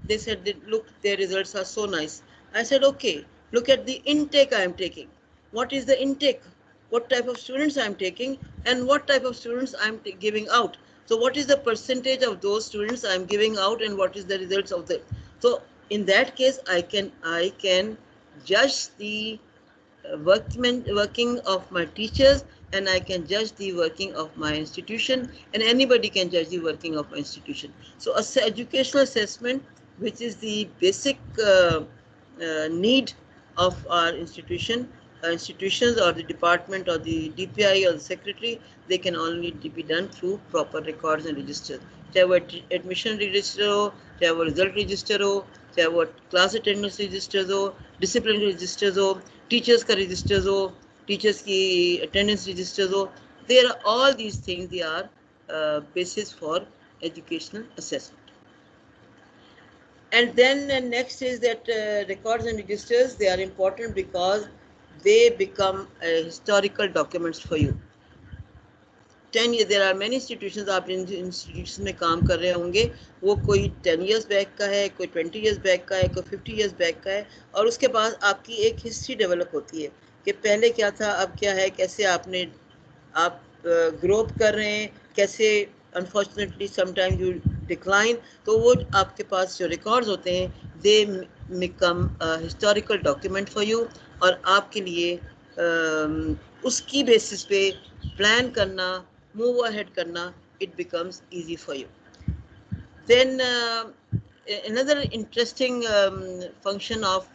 they said that, look, their results are so nice. I said, okay, look at the intake I am taking. What is the intake? What type of students I am taking, and what type of students I am giving out? So what is the percentage of those students I am giving out, and what is the results of that? So in that case, I can judge the working of my teachers, and I can judge the working of my institution, and anybody can judge the working of my institution. So educational assessment, which is the basic need of our institutions or the department or the DPI or the secretary, they can only be done through proper records and registers. चाहे वो admission register हो, चाहे वो result register हो, चाहे वो class attendance registers हो, discipline registers हो, टीचर्स का रजिस्टर्स हो, टीचर्स की अटेंडेंस रजिस्टर्स हो. There are all these things, they are basis for educational assessment. And then next is that records and registers, they are important because they become historical documents for you. 10 years, there are many institutions, आप जिन institutions में काम कर रहे होंगे, वो कोई 10 years back का है, कोई 20 years back का है, कोई 50 years back का है, और उसके बाद आपकी एक हिस्ट्री डेवलप होती है कि पहले क्या था, अब क्या है, कैसे आप ग्रो अप कर रहे हैं, कैसे अनफॉर्चुनेटली समटाइम यू डिक्लाइन. तो वो आपके पास जो रिकॉर्ड्स होते हैं, they become historical document for you, और आपके लिए उसकी बेसिस पे प्लान करना, move ahead karna, it becomes easy for you. Then another interesting function of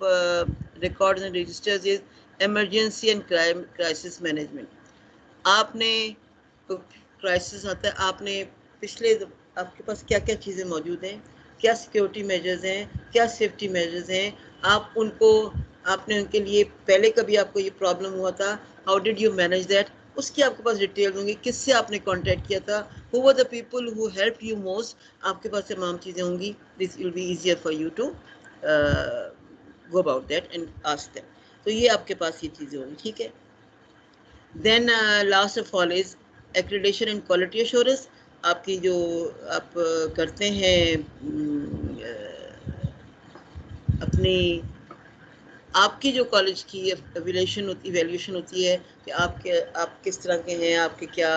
records and registers is emergency and crisis management. आपने क्राइसिस आता है, आपने पिछले आपके पास क्या क्या चीज़ें मौजूद हैं, क्या सिक्योरिटी मेजर्स हैं, क्या सेफ्टी मेजर्स हैं, आपने उनके लिए पहले कभी आपको ये प्रॉब्लम हुआ था, how did you manage that, उसकी आपके पास डिटेल होंगी, किससे आपने कांटेक्ट किया था, who were the people who help you most, आपके पास तमाम चीज़ें होंगी. This will be easier for you to go about that and ask them. तो ये आपके पास ये चीज़ें होंगी, ठीक है. Then last of all is accreditation and quality assurance. आपकी जो आप करते हैं अपनी आपकी जो कॉलेज की वैल्यूएशन होती है कि आप किस तरह के हैं, आपके क्या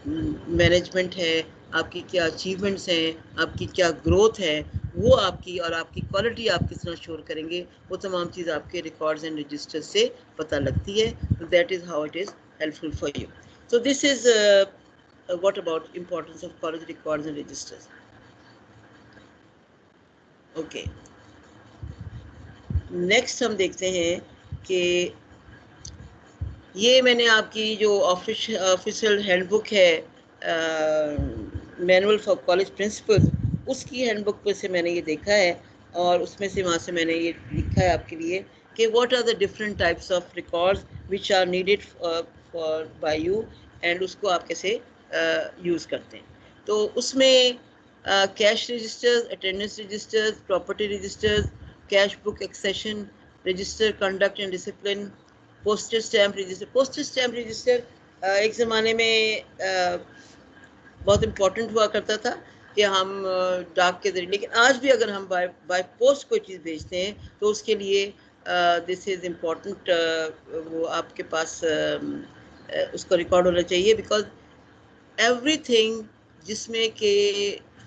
मैनेजमेंट है, आपकी क्या अचीवमेंट्स हैं, आपकी क्या ग्रोथ है, वो आपकी और आपकी क्वालिटी आप किस तरह शोर करेंगे, वो तमाम चीज़ आपके रिकॉर्ड्स एंड रजिस्टर्स से पता लगती है. तो that is how it is helpful for you. So this is what about importance of college records and registers. Okay, next हम देखते हैं कि ये मैंने आपकी जो ऑफिशियल हैंडबुक है, मैनुअल फॉर कॉलेज प्रिंसिपल्स, उसकी हैंडबुक पे से मैंने ये देखा है, और उसमें से वहाँ से मैंने ये लिखा है आपके लिए कि what are the different types of records which are needed for by you, and उसको आप कैसे यूज़ करते हैं. तो उसमें cash registers, attendance registers, property registers, cash book accession register, conduct and discipline, postage stamp register. Postage stamp register एक ज़माने में बहुत इम्पोर्टेंट हुआ करता था कि हम डाक के ज़रिए, लेकिन आज भी अगर हम बाय पोस्ट कोई चीज़ भेजते हैं तो उसके लिए दिस इज़ इम्पोर्टेंट, वो आपके पास उसका रिकॉर्ड होना चाहिए, बिकॉज एवरीथिंग जिसमें कि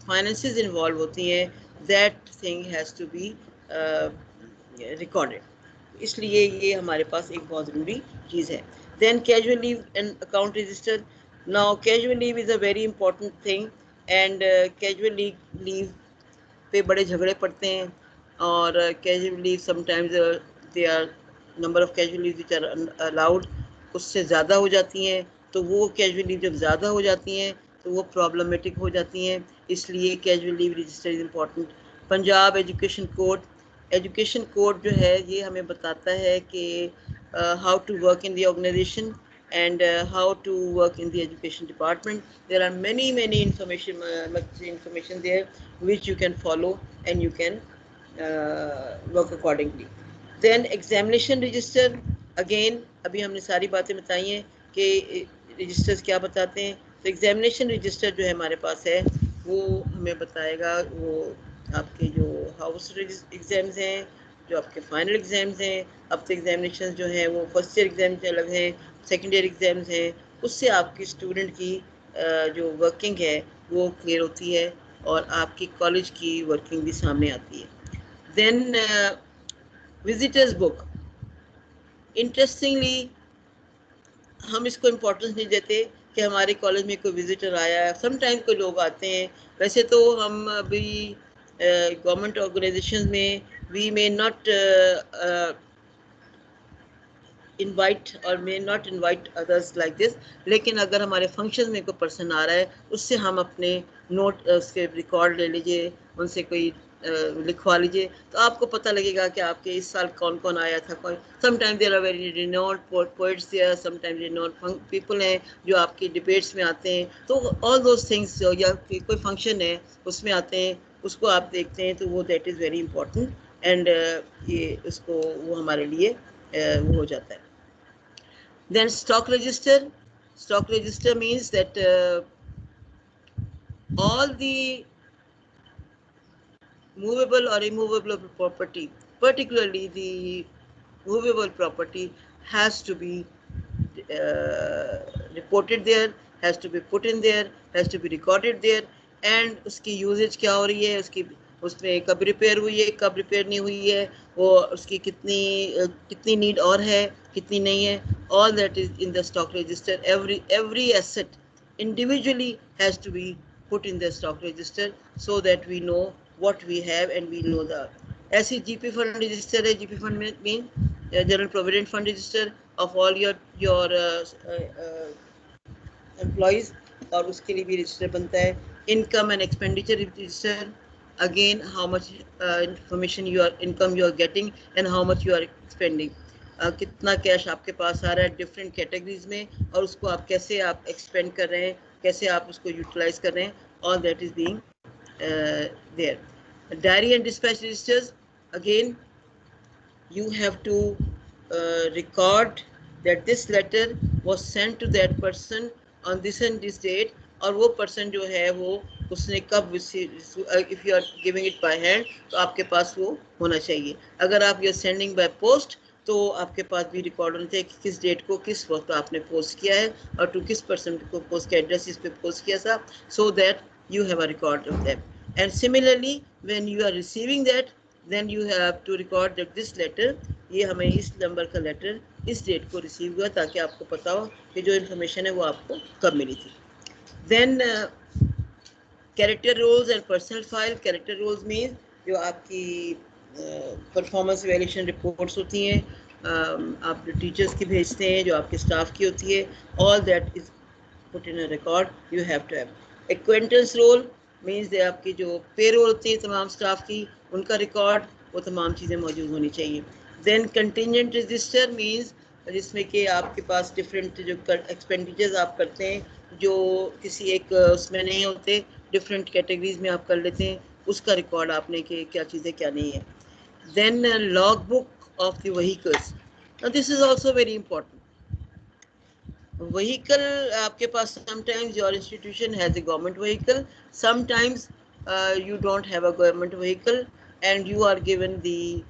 फाइनेंसेस इन्वॉल्व होती हैं, that thing has to be recorded. इसलिए ये हमारे पास एक बहुत ज़रूरी चीज़ है. Then casual leave and account register. Now casual leave is a very important thing, and casual leave पे बड़े झगड़े पड़ते हैं, और casual leave sometimes they are number of casual leave which are allowed उससे ज़्यादा हो जाती हैं. तो वो कैजुअल लीव जब ज़्यादा हो जाती हैं तो वो प्रॉब्लमेटिक हो जाती हैं, इसलिए casual leave register is important. Punjab education code जो है ये हमें बताता है कि how to work in the organisation and how to work in the education department. There are many information there which you can follow and you can work accordingly. Then examination register, again अभी हमने सारी बातें बताई हैं कि registers क्या बताते हैं. तो एग्जामिनेशन रजिस्टर जो है हमारे पास है, वो हमें बताएगा वो आपके जो हाउस एग्ज़ाम्स हैं, जो आपके फाइनल एग्ज़ाम्स हैं. अब तो एग्जामिनेशन जो हैं वो फर्स्ट ईयर एग्ज़ाम्स अलग हैं, सेकेंड ईयर एग्ज़ाम्स हैं, उससे आपकी स्टूडेंट की जो वर्किंग है वो क्लियर होती है और आपकी कॉलेज की वर्किंग भी सामने आती है। देन विजिटर्स बुक, इंटरेस्टिंगली हम इसको इम्पोर्टेंस नहीं देते कि हमारे कॉलेज में कोई विजिटर आया है। समटाइम कोई लोग आते हैं, वैसे तो हम अभी गवर्नमेंट ऑर्गेनाइजेशन में वी मे नॉट इनवाइट और may not invite others like this, लेकिन अगर हमारे फंक्शन में कोई पर्सन आ रहा है उससे हम अपने नोट उसके रिकॉर्ड ले लीजिए, उनसे कोई लिखवा लीजिए, तो आपको पता लगेगा कि आपके इस साल कौन कौन आया था। कोई sometime there are very renowned poets there, sometime renowned people हैं जो आपकी डिबेट्स में आते हैं, तो ऑल दोज थिंग्स, या कोई फंक्शन है उसमें आते हैं, उसको आप देखते हैं, तो वो that is very important and ये उसको वो हमारे लिए वो हो जाता है। Then stock register. Stock register means that all the movable or immovable property, particularly the movable property, has to be reported there, has to be put in there, has to be recorded there, and उसकी usage क्या हो रही है, उसकी उसमें कब repair हुई है, कब रिपेयर नहीं हुई है, वो उसकी कितनी नीड और है, कितनी नहीं है, all that is in the stock register. Every asset individually has to be put in the stock register so that we know what we have and we know the ऐसी जीपी फंड रजिस्टर है। GP fund में mean general provident fund register of all your employees, और उसके लिए भी register बनता है। Income and expenditure register, again how much information your income you are getting and how much you are spending, कितना cash आपके पास आ रहा है डिफरेंट कैटेगरीज में, और उसको आप कैसे आप एक्सपेंड कर रहे हैं, कैसे आप उसको यूटिलाइज कर रहे हैं, all that is being there. Diary and dispatch registers, again you have to record that this letter was sent to that person on this and this date, और वो person जो है वो उसने कब, if you are giving it by hand तो आपके पास वो होना चाहिए। अगर आप you are sending by post तो आपके पास भी रिकॉर्ड होना चाहिए कि किस डेट को किस वक्त आपने पोस्ट किया है और टू किस पर्सन को पोस्ट किया, एड्रेस इस पे पोस्ट किया था, so that you have a record of that. And similarly when you are receiving that, then you have to record that this letter, ये हमें इस नंबर का लेटर इस डेट को रिसीव हुआ, ताकि आपको पता हो कि जो इन्फॉर्मेशन है वो आपको कब मिली थी। Then character rolls and personal file. Character rolls mean जो आपकी परफॉर्मेंस वैल्यूएशन रिपोर्ट्स होती हैं, आप टीचर्स की भेजते हैं, जो आपके स्टाफ की होती है, all that is put in a record, you have to have. Acquittance roll means आपकी जो पेरोल होती है तमाम स्टाफ की, उनका रिकॉर्ड, वो तमाम चीज़ें मौजूद होनी चाहिए। देन कंटिजेंट रजिस्टर मीन्स जिसमें कि आपके पास डिफरेंट जो एक्सपेंडिचर्स आप करते हैं, जो किसी एक उसमें नहीं होते, डिफरेंट कैटेगरीज में आप कर लेते हैं, उसका रिकॉर्ड आपने कि क्या चीज़ें क्या नहीं है। Then log book of the vehicles, this is also very important. Vehicle आपके पास, sometimes your institution has a government vehicle, sometimes you don't have a government vehicle and you are given the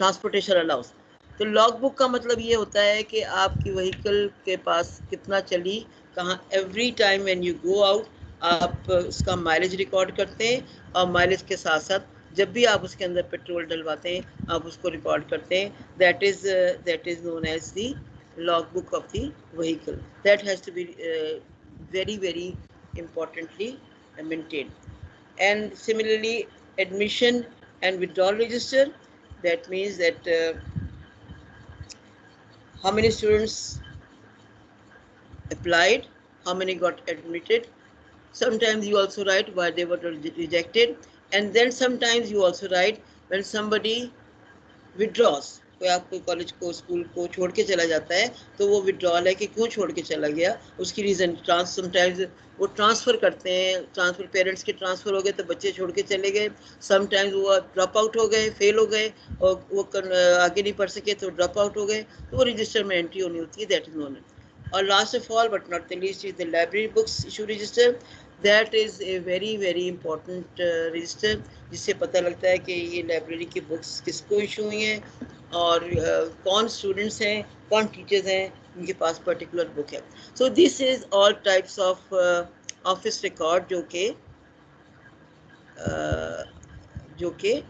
transportation allowance। तो log book का मतलब ये होता है कि आपकी व्हीकल के पास कितना चली, कहाँ, every time when you go out आप उसका माइलेज रिकॉर्ड करते हैं, और माइलेज के साथ साथ जब भी आप उसके अंदर पेट्रोल डलवाते हैं आप उसको रिकॉर्ड करते हैं। That is known as the log book of the vehicle, that has to be very very importantly maintained. And similarly admission and withdrawal register, that means that how many students applied, how many got admitted. Sometimes you also write why they were rejected, and then sometimes you also write when somebody withdraws। कोई आपको college को school को छोड़ के चला जाता है तो वो विड्रॉल है कि क्यों छोड़ के चला गया, उसकी रीज़न। समटाइम्स वो ट्रांसफ़र करते हैं, ट्रांसफ़र पेरेंट्स के ट्रांसफ़र हो गए तो बच्चे छोड़ के चले गए, समटाइम्स वो ड्रॉप आउट हो गए, फेल हो गए और वो आगे नहीं पढ़ सके तो ड्रॉप आउट हो गए, तो वो रजिस्टर में एंट्री होनी होती है, दैट इज नोन। और last of all but not the least is the library books issue register. That is a very very important register, जिससे पता लगता है कि ये लाइब्रेरी की बुक्स किसको इशू हुई हैं और कौन स्टूडेंट्स हैं, कौन टीचर्स हैं उनके पास पर्टिकुलर बुक है. So this is all types of office record जो कि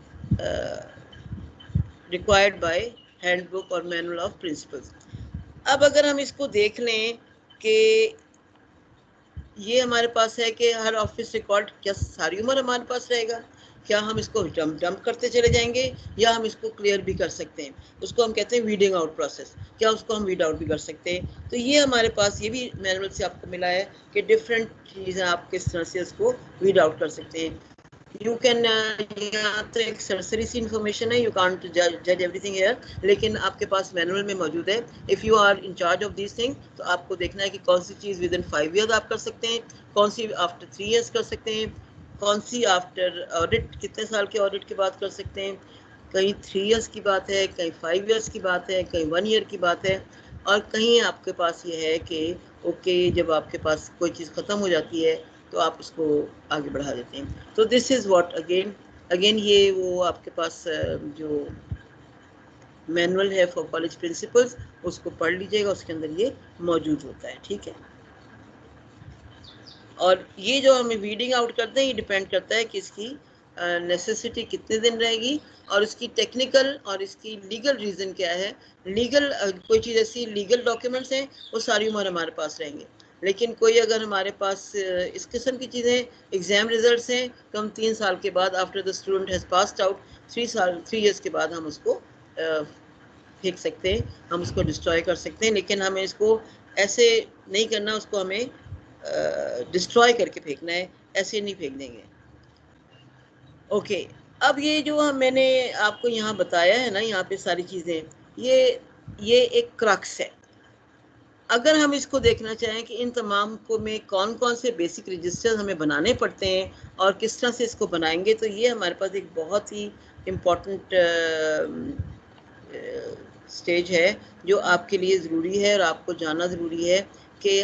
रिक्वायर्ड बाय हैंडबुक और मैनुअल ऑफ प्रिंसिपल्स. अब अगर हम इसको देख लें कि ये हमारे पास है कि हर ऑफिस रिकॉर्ड क्या सारी उम्र हमारे पास रहेगा, क्या हम इसको डंप करते चले जाएंगे या हम इसको क्लियर भी कर सकते हैं. उसको हम कहते हैं वीडिंग आउट प्रोसेस. क्या उसको हम वीड आउट भी कर सकते हैं. तो ये हमारे पास ये भी मैनुअल से आपको मिला है कि डिफरेंट चीज़ें आप किस तरह से उसको वीड आउट कर सकते हैं. यू कैन यहाँ तो एक सरसरी सी इंफॉर्मेशन है, यू कांट जज एवरीथिंग हियर, लेकिन आपके पास मैनुअल में मौजूद है. If you are in charge of this thing तो आपको देखना है कि कौन सी चीज़ विद इन 5 ईयर्स आप कर सकते हैं, कौन सी आफ्टर 3 ईयर्स कर सकते हैं, कौन सी आफ्टर ऑडिट कितने साल के ऑडिट के बाद कर सकते हैं. कहीं 3 ईयर्स की बात है, कहीं 5 ईयर्स की बात है, कहीं 1 ईयर की बात है, और कहीं आपके पास ये है कि ओके जब आपके पास कोई चीज़ ख़त्म हो जाती है तो आप उसको आगे बढ़ा देते हैं. तो दिस इज़ व्हाट अगेन ये वो आपके पास जो मैनुअल है फॉर कॉलेज प्रिंसिपल्स उसको पढ़ लीजिएगा, उसके अंदर ये मौजूद होता है. ठीक है. और ये जो हमें वीडिंग आउट करते हैं ये डिपेंड करता है कि इसकी नेसेसिटी कितने दिन रहेगी और इसकी टेक्निकल और इसकी लीगल रीज़न क्या है. लीगल कोई चीज़ ऐसी लीगल डॉक्यूमेंट्स हैं वो सारी उम्र हमारे पास रहेंगे, लेकिन कोई अगर हमारे पास इस किस्म की चीज़ें एग्ज़ाम रिजल्ट्स हैं तो हम 3 साल के बाद after the student has passed out 3 years के बाद हम उसको फेंक सकते हैं, हम उसको डिस्ट्रॉय कर सकते हैं. लेकिन हमें इसको ऐसे नहीं करना, उसको हमें डिस्ट्रॉय करके फेंकना है, ऐसे नहीं फेंक देंगे. ओके. अब ये जो मैंने आपको यहाँ बताया है ना, यहाँ पे सारी चीज़ें, ये एक क्रक्स है. अगर हम इसको देखना चाहें कि इन तमाम को में कौन कौन से बेसिक रजिस्टर्स हमें बनाने पड़ते हैं और किस तरह से इसको बनाएंगे, तो ये हमारे पास एक बहुत ही इम्पोर्टेंट स्टेज है जो आपके लिए ज़रूरी है और आपको जानना ज़रूरी है कि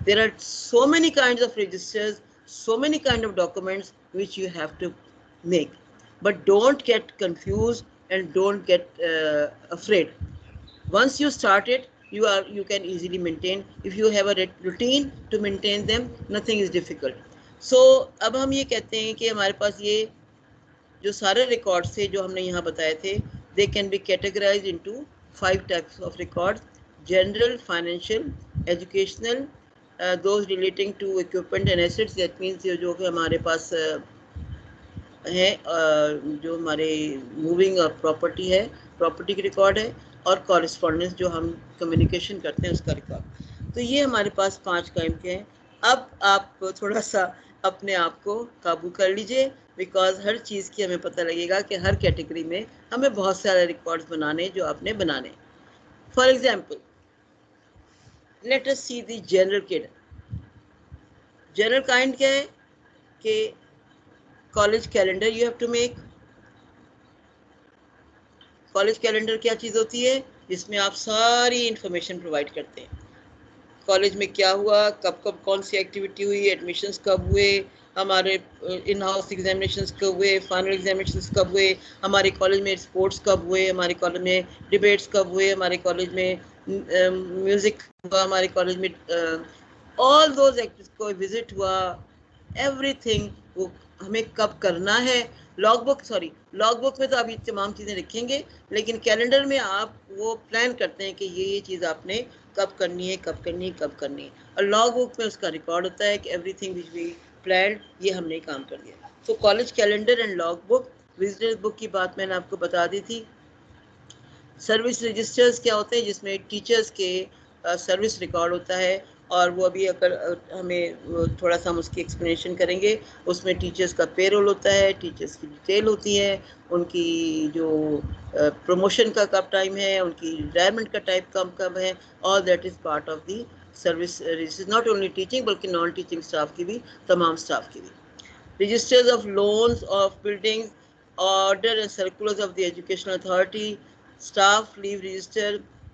there are so many kinds of registers, so many kind of documents which you have to make, but don't get confused and don't get afraid. Once you start it, you can easily maintain. If you have a routine to maintain them, nothing is difficult. So अब हम ये कहते हैं कि हमारे पास ये जो सारे रिकॉर्ड्स थे जो हमने यहाँ बताए थे, they can be categorized into 5 types of records: general, financial, educational, those relating to equipment and assets. That means जो कि हमारे पास है जो हमारे मूविंग और प्रॉपर्टी है, प्रॉपर्टी की रिकॉर्ड है, और कॉरेस्पॉन्डेंस जो हम कम्युनिकेशन करते हैं उसका रिकॉर्ड. तो ये हमारे पास 5 काम के हैं. अब आप थोड़ा सा अपने आप को काबू कर लीजिए, बिकॉज हर चीज़ की हमें पता लगेगा कि हर कैटेगरी में हमें बहुत सारे रिकॉर्ड्स बनाने जो आपने बनाने. For example, let us see the general kind. General kind क्या है कि college calendar you have to make. College calendar क्या चीज़ होती है? जिसमें आप सारी इंफॉर्मेशन प्रोवाइड करते हैं. कॉलेज में क्या हुआ, कब कब कौन सी एक्टिविटी हुई, एडमिशन्स कब हुए, हमारे इन हाउस एग्जामिनेशंस कब हुए, फाइनल एग्जामिनेशंस कब हुए, हमारे कॉलेज में स्पोर्ट्स कब हुए, हमारे कॉलेज में डिबेट्स कब हुए, हमारे कॉलेज में म्यूज़िक हुआ, हमारे कॉलेज में ऑल दोज एक्टिविटीज को विजिट हुआ, एवरीथिंग वो हमें कब करना है. लॉग बुक में तो आप ये तमाम चीज़ें लिखेंगे, लेकिन कैलेंडर में आप वो प्लान करते हैं कि ये चीज़ आपने कब करनी है, कब करनी है, कब करनी है. और लॉग बुक में उसका रिकॉर्ड होता है कि एवरीथिंग विच वी प्लान, ये हमने काम कर दिया. So college calendar and log book. Visitors book की बात मैंने आपको बता दी थी. सर्विस रजिस्टर्स क्या होते हैं? जिसमें टीचर्स के सर्विस रिकॉर्ड होता है, और वो अभी अगर हमें थोड़ा सा हम उसकी एक्सप्लेनेशन करेंगे. उसमें टीचर्स का पेरोल होता है, टीचर्स की डिटेल होती है, उनकी जो प्रमोशन का कब टाइम है, उनकी रिटायरमेंट का टाइप कब है. All that is part of the service register. Not only teaching बल्कि नॉन टीचिंग स्टाफ की भी, तमाम स्टाफ की भी. Registers of loans of buildings, order and circulars of the educational authority, staff leave register,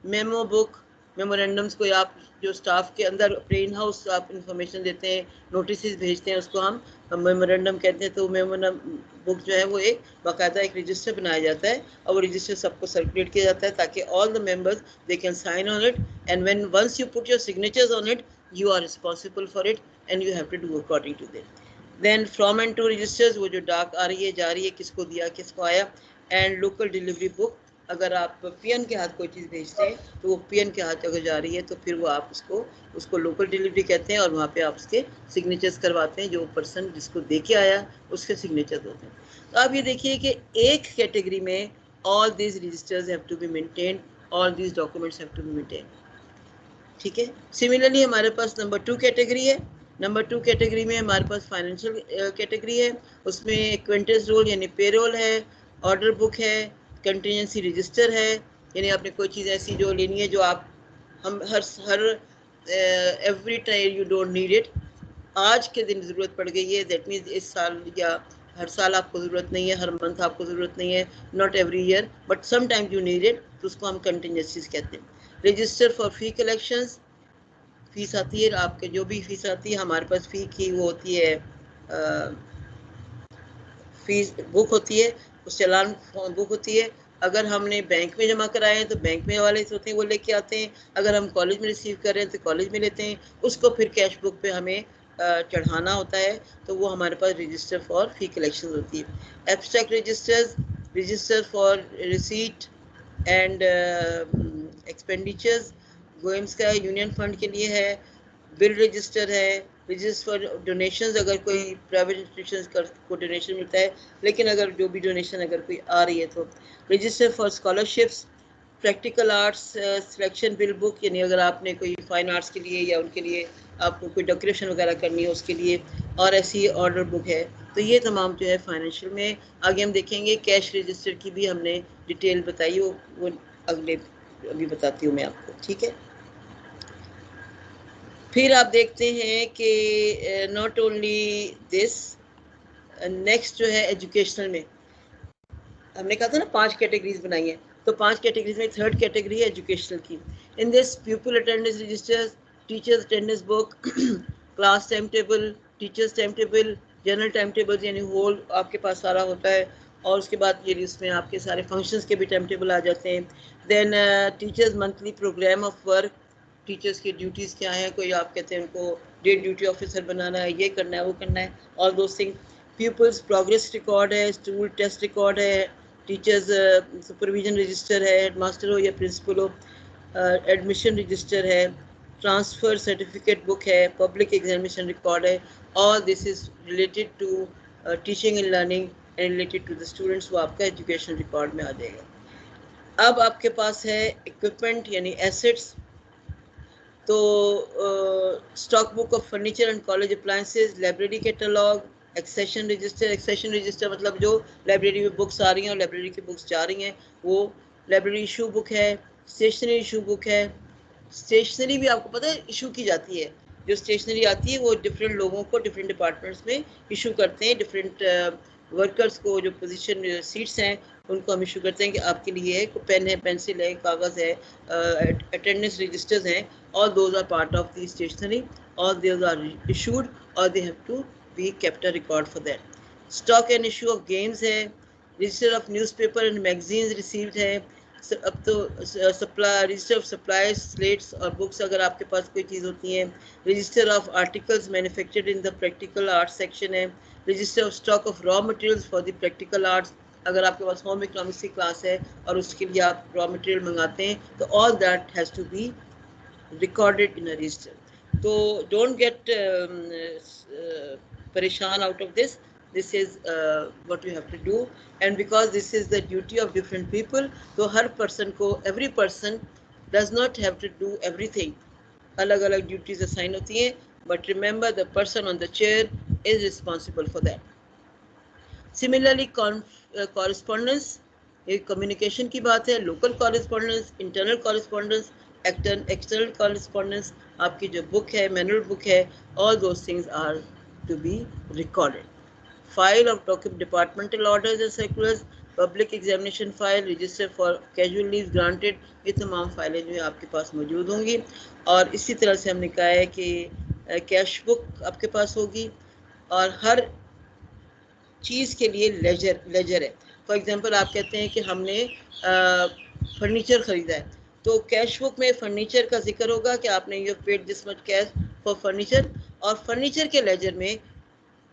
memo book, memorandums को आप जो staff के अंदर अपने इन हाउस आप इंफॉर्मेशन देते हैं, नोटिस भेजते हैं, उसको हम मेमोरेंडम कहते हैं। तो मेमोरेंडम बुक जो है वो एक बाकायदा एक रजिस्टर बनाया जाता है और वो रजिस्टर सबको सर्कुलेट किया जाता है ताकि all the members they can sign on it, and when once you put your signatures on it you are responsible for it and you have to do according to that. Then from and to registers, वो जो डाक आ रही है जा रही है, किसको दिया किसको आया। एंड लोकल डिलीवरी बुक, अगर आप पीएन के हाथ कोई चीज़ भेजते हैं तो वो पीएन के हाथ अगर जा रही है तो फिर वो आप उसको लोकल डिलीवरी कहते हैं और वहाँ पे आप उसके सिग्नेचर्स करवाते हैं, जो पर्सन जिसको दे के आया उसके सिग्नेचर्स होते हैं। तो आप ये देखिए कि एक कैटेगरी में all these registers have to be maintained, all these documents have to be maintained, ठीक है। सिमिलरली हमारे पास नंबर 2 कैटेगरी है। नंबर 2 कैटेगरी में हमारे पास फाइनेंशियल कैटेगरी है, उसमें क्विंटेंस रोल यानी पेरोल है, ऑर्डर बुक है, कंटीजेंसी रजिस्टर है, यानी आपने कोई चीज़ ऐसी जो लेनी है जो आप हम हर every time you don't need it, आज के दिन ज़रूरत पड़ गई है, दैट मीन्स इस साल या हर साल आपको ज़रूरत नहीं है, हर मंथ आपको ज़रूरत नहीं है, not every year but some time you need it, तो उसको हम कंटीजेंसीज कहते हैं। Register for fee collections, fees आती है आपके, जो भी फीस आती है हमारे पास फी की वो होती है, फीस बुक होती है, उस चालान बुक होती है। अगर हमने बैंक में जमा कराए हैं तो बैंक में वाले होते हैं वो लेके आते हैं, अगर हम कॉलेज में रिसीव कर रहे हैं तो कॉलेज में लेते हैं, उसको फिर कैश बुक पे हमें चढ़ाना होता है, तो वो हमारे पास रजिस्टर फॉर फी कलेक्शन होती है। Abstract registers, register for receipt and expenditures, गोएम्स का यूनियन फंड के लिए है, बिल रजिस्टर है, रजिस्टर फॉर डोनेशंस, अगर कोई प्राइवेट इंस्टीट्यूशन को डोनेशन मिलता है, लेकिन अगर जो भी डोनेशन अगर कोई आ रही है तो register for scholarships, practical arts selection bill book, यानी अगर आपने कोई फाइन आर्ट्स के लिए या उनके लिए आपको कोई डेकोरेशन वगैरह करनी है उसके लिए, और ऐसी ऑर्डर बुक है। तो ये तमाम जो है फाइनेंशियल में। आगे हम देखेंगे कैश रजिस्टर की भी हमने डिटेल बताई, वो अगले अभी बताती हूँ मैं आपको, ठीक है। फिर आप देखते हैं कि नॉट ओनली दिस, नेक्स्ट जो है एजुकेशनल में हमने कहा था ना 5 कैटेगरीज बनाई हैं, तो 5 कैटेगरीज में थर्ड कैटेगरी है एजुकेशनल की। In this pupil attendance registers, teachers attendance book, class time table, teachers time table, general time table यानी होल आपके पास सारा होता है, और उसके बाद ये इसमें आपके सारे फंक्शंस के भी टाइम टेबल आ जाते हैं। Then teachers monthly programme of work, teachers की ड्यूटीज़ क्या हैं, कोई आप कहते हैं उनको डे ड्यूटी ऑफिसर बनाना है, ये करना है वो करना है, all those thing. Pupils progress record है, स्कूल टेस्ट रिकॉर्ड है, टीचर्स सुपरविजन रजिस्टर है, हेडमास्टर हो या प्रिंसिपल हो, एडमिशन रजिस्टर है, ट्रांसफ़र सर्टिफिकेट बुक है, पब्लिक एग्जामिनेशन रिकॉर्ड है। All this is related to teaching and learning and related to the students, वो आपका एजुकेशन रिकॉर्ड में आ जाएगा। अब आपके पास है इक्विपमेंट यानी एसेट्स, तो stock book of furniture and college appliances, library catalogue, accession register, accession register मतलब जो लाइब्रेरी में बुक्स आ रही हैं और लाइब्रेरी की बुक्स जा रही हैं वो लाइब्रेरी इशू बुक है, स्टेशनरी इशू बुक है। स्टेशनरी भी आपको पता है इशू की जाती है, जो स्टेशनरी आती है वो डिफरेंट लोगों को डिफरेंट डिपार्टमेंट्स में इशू करते हैं, डिफरेंट वर्कर्स को जो पोजीशन सीट्स हैं उनको हम इशू करते हैं कि आपके लिए है, पेन है, पेंसिल है, कागज़ है, अटेंडेंस रजिस्टर्स हैं, all those are part of the stationery, all those are issued or they have to be kept a record for that. Stock and issue of games है, register of newspaper and magazines received है, अब तो supply register of supplies slates और books अगर आपके पास कोई चीज़ होती है, register of articles manufactured in the practical arts section है, register of stock of raw materials for the practical arts, अगर आपके पास होम इकोनॉमिक्स की क्लास है और उसके लिए आप रॉ मटेरियल मंगाते हैं तो all that has to be recorded in a register. So don't get pareshan out of this. This is what you have to do, and because this is the duty of different people, so her person को, every person does not have to do everything. अलग अलग duties assign होती हैं, but remember the person on the chair is responsible for that. Similarly, correspondence, ये communication की बात है, local correspondence, internal correspondence, external correspondence, आपकी जो बुक है, मैनुअल बुक है, all those things are to be recorded. File of document departmental orders and circulars, public examination file, register for casual leave granted, ये तमाम फाइलें जो है आपके पास मौजूद होंगी। और इसी तरह से हमने कहा है कि कैश बुक आपके पास होगी और हर चीज़ के लिए लेजर है। फॉर एग्जांपल आप कहते हैं कि हमने फर्नीचर ख़रीदा है, तो कैश बुक में फर्नीचर का जिक्र होगा कि आपने you paid this much cash for furniture, और फर्नीचर के लेजर में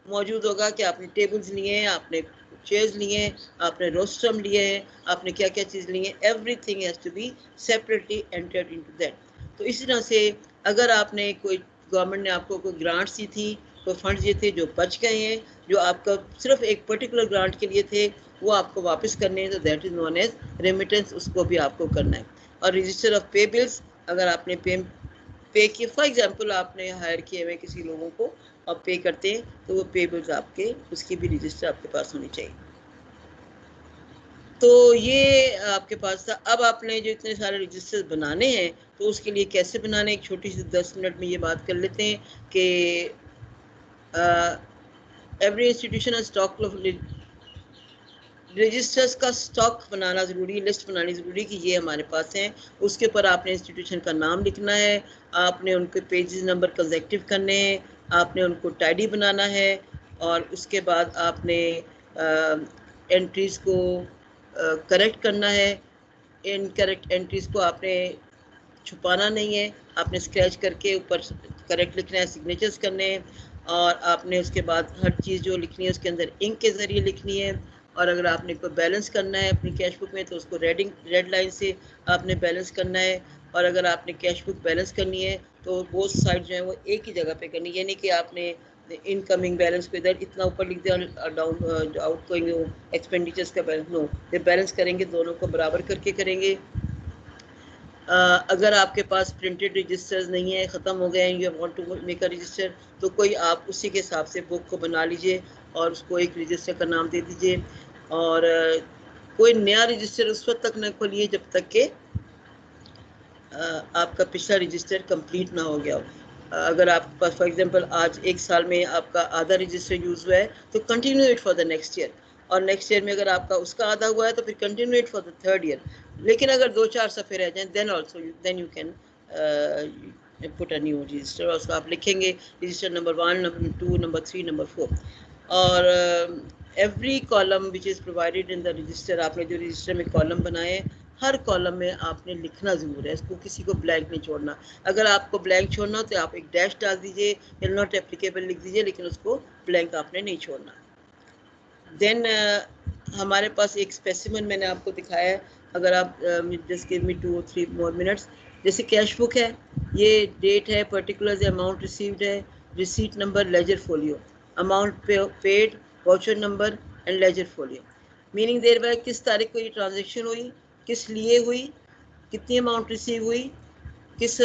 मौजूद होगा कि आपने टेबल्स लिए हैं, आपने चेयर्स लिए हैं, आपने रोस्ट्रम लिए हैं, आपने क्या क्या चीज़ ली है, everything has to be separately entered into that. तो इसी तरह से अगर आपने कोई गवर्नमेंट ने आपको कोई ग्रांट्स दी थी, कोई फंड्स दिए थे जो बच गए हैं, जो आपका सिर्फ एक पर्टिकुलर ग्रांट के लिए थे, वो आपको वापस करने हैं, तो that is known as remittance, उसको भी आपको करना है। और रजिस्टर ऑफ पे बिल्स, अगर आपने पे किए, फॉर एग्जांपल आपने हायर किए हुए किसी लोगों को और पे करते हैं, तो वो पे बिल्स आपके, उसकी भी रजिस्टर आपके पास होनी चाहिए। तो ये आपके पास था। अब आपने जो इतने सारे रजिस्टर्स बनाने हैं, तो उसके लिए कैसे बनाने, एक छोटी सी 10 मिनट में ये बात कर लेते हैं कि every institution stock of registers का स्टॉक बनाना ज़रूरी, लिस्ट बनानी ज़रूरी कि ये हमारे पास हैं। उसके ऊपर आपने इंस्टीट्यूशन का नाम लिखना है, आपने उनके पेजेस नंबर कंसेक्टिव करने हैं, आपने उनको टाइडी बनाना है, और उसके बाद आपने एंट्रीज़ को करेक्ट करना है। इनकरेक्ट एंट्रीज़ को आपने छुपाना नहीं है, आपने स्क्रैच करके ऊपर करेक्ट लिखना है, सिग्नेचर्स करने हैं, और आपने उसके बाद हर चीज़ जो लिखनी है उसके अंदर इंक के ज़रिए लिखनी है। और अगर आपने कोई बैलेंस करना है अपनी कैश बुक में, तो उसको रेड लाइन से आपने बैलेंस करना है। और अगर आपने कैश बुक बैलेंस करनी है तो बोथ साइड जो है वो एक ही जगह पे करनी है, यानी कि आपने इनकमिंग बैलेंस को इधर इतना ऊपर लिख दिया, डाउन आउट गोइंग एक्सपेंडिचर्स का बैलेंस, नो, ये बैलेंस करेंगे, दोनों को बराबर करके करेंगे। अगर आपके पास प्रिंटेड रजिस्टर्स नहीं है, ख़त्म हो गए हैं, you want to make a register, तो कोई आप उसी के हिसाब से बुक को बना लीजिए और उसको एक रजिस्टर का नाम दे दीजिए। और कोई नया रजिस्टर उस वक्त तक न खोलिए जब तक कि आपका पिछला रजिस्टर कंप्लीट ना हो गया हो। अगर आपके पास फॉर एग्जांपल आज एक साल में आपका आधा रजिस्टर यूज़ हुआ है, तो continue it for the next year, और नेक्स्ट ईयर में अगर आपका उसका आधा हुआ है तो फिर continue it for the third year. लेकिन अगर 2-4 सफ़े रह जाएं, then you can put a new register, और उसको आप लिखेंगे register number 1, number 2, number 3, number 4। और every column which is provided in the register, आपने जो रजिस्टर में कॉलम बनाए हैं, हर कॉलम में आपने लिखना ज़रूर है, इसको किसी को ब्लैंक नहीं छोड़ना। अगर आपको ब्लैंक छोड़ना हो तो आप एक डैश डाल दीजिए या नॉट एप्लीकेबल लिख दीजिए, लेकिन उसको ब्लैंक आपने नहीं छोड़ना। देन हमारे पास एक स्पेसिमन मैंने आपको दिखाया है, अगर आप just give me 2 or 3 more minutes. जैसे कैश बुक है, ये डेट है, पर्टिकुलर्स अमाउंट रिसीव्ड है, receipt number, ledger folio, amount paid, voucher number and ledger folio. Meaning there by किस तारीख को ये ट्रांजेक्शन हुई, किस लिए हुई, कितनी अमाउंट रिसीव हुई, किस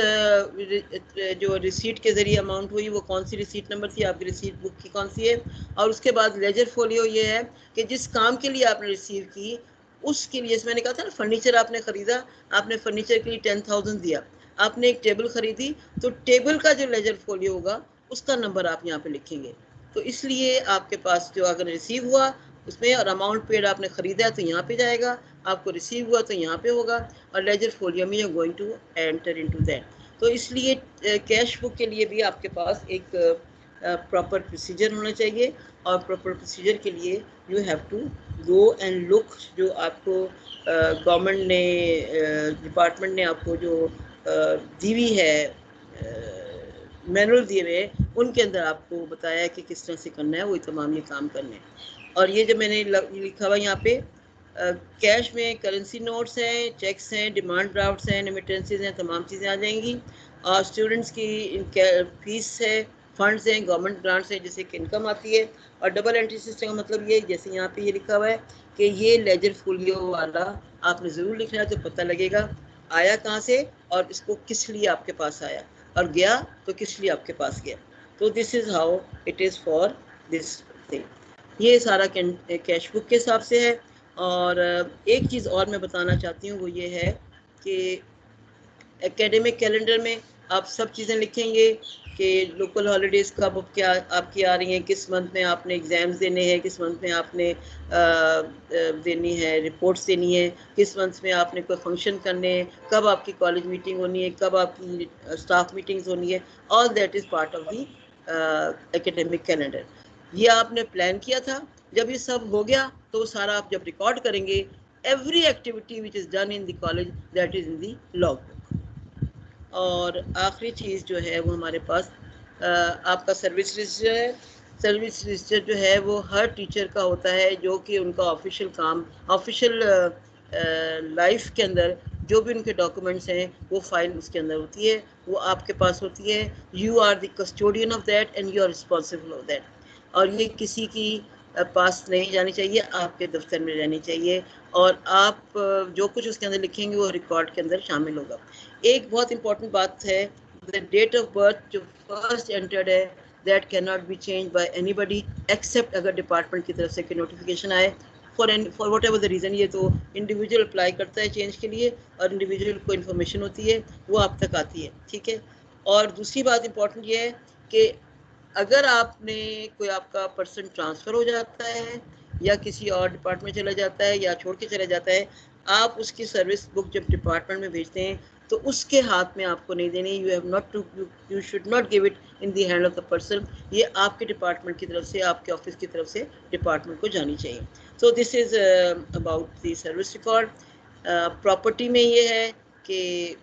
जो रिसीट के ज़रिए अमाउंट हुई वो कौन सी रिसीट नंबर थी, आपकी रिसीट बुक की कौन सी है। और उसके बाद लेजर फोलियो ये है कि जिस काम के लिए आपने रिसीव की उसके लिए, मैंने कहा था ना फर्नीचर आपने ख़रीदा, आपने फर्नीचर के लिए 10,000 दिया, आपने एक टेबल ख़रीदी, तो टेबल का जो लेजर फोलियो होगा उसका नंबर आप यहाँ पे लिखेंगे। तो इसलिए आपके पास जो अगर रिसीव हुआ उसमें, और अमाउंट पेड आपने ख़रीदा है तो यहाँ पे जाएगा, आपको रिसीव हुआ तो यहाँ पे होगा, और लेजर फोलियो में you are going to enter into that. तो इसलिए कैश बुक के लिए भी आपके पास एक प्रॉपर प्रोसीजर होना चाहिए, और प्रॉपर प्रोसीजर के लिए you have to go and look, जो आपको गवर्नमेंट ने डिपार्टमेंट ने आपको जो दी हुई है मैनुअल दिए हुए, उनके अंदर आपको बताया है कि किस तरह से करना है, वो तमाम ये काम करने हैं। और ये जो मैंने लिखा हुआ यहाँ पे, कैश में करेंसी नोट्स हैं, चेक्स हैं, डिमांड ड्राफ्ट्स हैं, रेमिटेंसेस हैं, तमाम चीज़ें आ जाएंगी। और स्टूडेंट्स की फीस है, फंड्स हैं, गवर्नमेंट ग्रांट्स हैं, जिससे कि इनकम आती है। और डबल एंट्री सिस्टम का मतलब ये, जैसे यहाँ पे ये लिखा हुआ है कि ये लेजर फोलियो वाला आपने ज़रूर लिखना है, तो पता लगेगा आया कहाँ से और इसको किस लिए आपके पास आया, और गया तो किस लिए आपके पास गया। तो this is how it is for this thing. ये सारा कैश बुक के हिसाब से है। और एक चीज़ और मैं बताना चाहती हूँ, वो ये है कि एकेडमिक कैलेंडर में आप सब चीज़ें लिखेंगे कि लोकल हॉलीडेज़ कब क्या आपकी आ रही हैं, किस मंथ में आपने एग्ज़ाम्स देने हैं, किस मंथ में आपने देनी है रिपोर्ट्स देनी है, किस मंथ में आपने कोई फंक्शन करने हैं, कब आपकी कॉलेज मीटिंग होनी है, कब आपकी स्टाफ मीटिंग्स होनी है। All that is part of the academic calendar. ये आपने प्लान किया था। जब ये सब हो गया तो सारा आप जब रिकॉर्ड करेंगे, every activity which is done in the college that is in the log book. और आखिरी चीज़ जो है वो हमारे पास आपका सर्विस रजिस्टर है। सर्विस रजिस्टर जो है वो हर टीचर का होता है, जो कि उनका ऑफिशियल काम, ऑफिशियल लाइफ के अंदर जो भी उनके डॉक्यूमेंट्स हैं वो फाइल उसके अंदर होती है, वो आपके पास होती है। You are the custodian of that and you are responsible of that. और ये किसी की पास नहीं जानी चाहिए, आपके दफ्तर में रहनी चाहिए। और आप जो कुछ उसके अंदर लिखेंगे वो रिकॉर्ड के अंदर शामिल होगा। एक बहुत इंपॉर्टेंट बात है, द डेट ऑफ बर्थ जो फर्स्ट एंटर्ड है that can not be change by anybody except अगर डिपार्टमेंट की तरफ से कोई नोटिफिकेशन आए for what ever the reason. ये तो इंडिविजुअल अप्लाई करता है चेंज के लिए, और इंडिविजुअल को इन्फॉर्मेशन होती है वो आप तक आती है, ठीक है। और दूसरी बात इंपॉर्टेंट ये है कि अगर आपने कोई आपका पर्सन ट्रांसफ़र हो जाता है या किसी और डिपार्टमेंट चला जाता है या छोड़ के चला जाता है, आप उसकी सर्विस बुक जब डिपार्टमेंट में भेजते हैं तो उसके हाथ में आपको नहीं देनी। You have not to, you should not give it in the hand of the person. ये आपके डिपार्टमेंट की तरफ से, आपके ऑफिस की तरफ से डिपार्टमेंट को जानी चाहिए। So this is about the service record. Property में ये है कि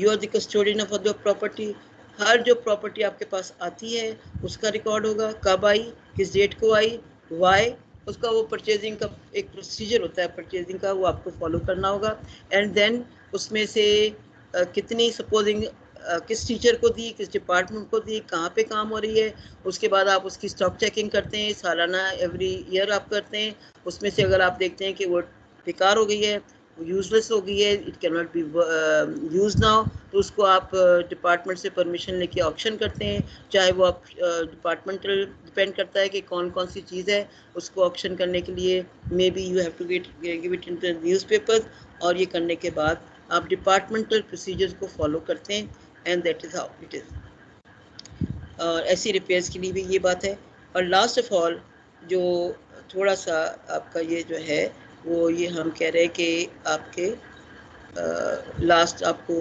you are the custodian of the property. हर जो प्रॉपर्टी आपके पास आती है उसका रिकॉर्ड होगा, कब आई, किस डेट को आई, वाई। उसका वो परचेजिंग का एक प्रोसीजर होता है परचेजिंग का, वो आपको फॉलो करना होगा। एंड देन उसमें से कितनी सपोजिंग किस टीचर को दी, किस डिपार्टमेंट को दी, कहाँ पे काम हो रही है। उसके बाद आप उसकी स्टॉक चेकिंग करते हैं, सालाना एवरी ईयर आप करते हैं। उसमें से अगर आप देखते हैं कि वो बेकार हो गई है, यूजलेस हो गई है, it can not B use now, तो उसको आप डिपार्टमेंट से परमिशन लेके ऑक्शन करते हैं। चाहे वो आप डिपार्टमेंटल डिपेंड करता है कि कौन कौन सी चीज़ है उसको ऑक्शन करने के लिए। Maybe you have to give it in the newspaper. और ये करने के बाद आप डिपार्टमेंटल प्रोसीजर्स को फॉलो करते हैं, and that is how it is. और ऐसी रिपेयर्स के लिए भी ये बात है। और लास्ट ऑफ ऑल जो थोड़ा सा आपका ये जो है वो ये हम कह रहे हैं कि आपके लास्ट आपको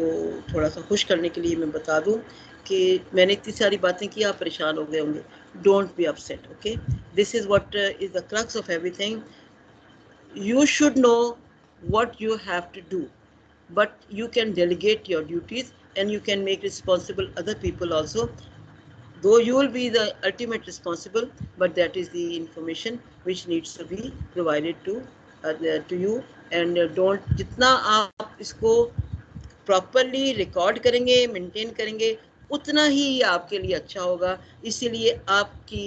थोड़ा सा खुश करने के लिए मैं बता दूं कि मैंने इतनी सारी बातें की, आप परेशान हो गए होंगे। Don't be upset, okay. This is what is the crux of everything. You should know what you have to do, but you can delegate your duties and you can make responsible other people also. Though you will be the ultimate responsible, but that is the information which needs to be provided to you. And don't, जितना आप इसको properly record करेंगे, maintain करेंगे, उतना ही आपके लिए अच्छा होगा। इसीलिए आपकी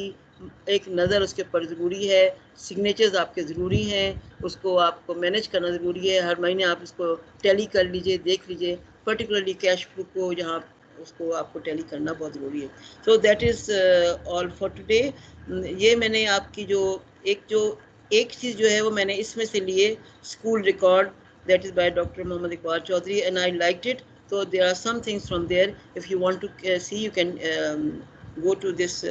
एक नज़र उसके ऊपर ज़रूरी है, सिग्नेचर्स आपके ज़रूरी हैं, उसको आपको मैनेज करना ज़रूरी है। हर महीने आप इसको टैली कर लीजिए, देख लीजिए, पर्टिकुलरली कैश बुक को जहाँ उसको आपको टैली करना बहुत ज़रूरी है। सो that is all for today. ये मैंने आपकी जो एक चीज़ जो है वो मैंने इसमें से लिए school record, that is by Dr. Muhammad Iqbal Chaudhary, and I liked it. So there are some things from there. If you want to see, you can go to this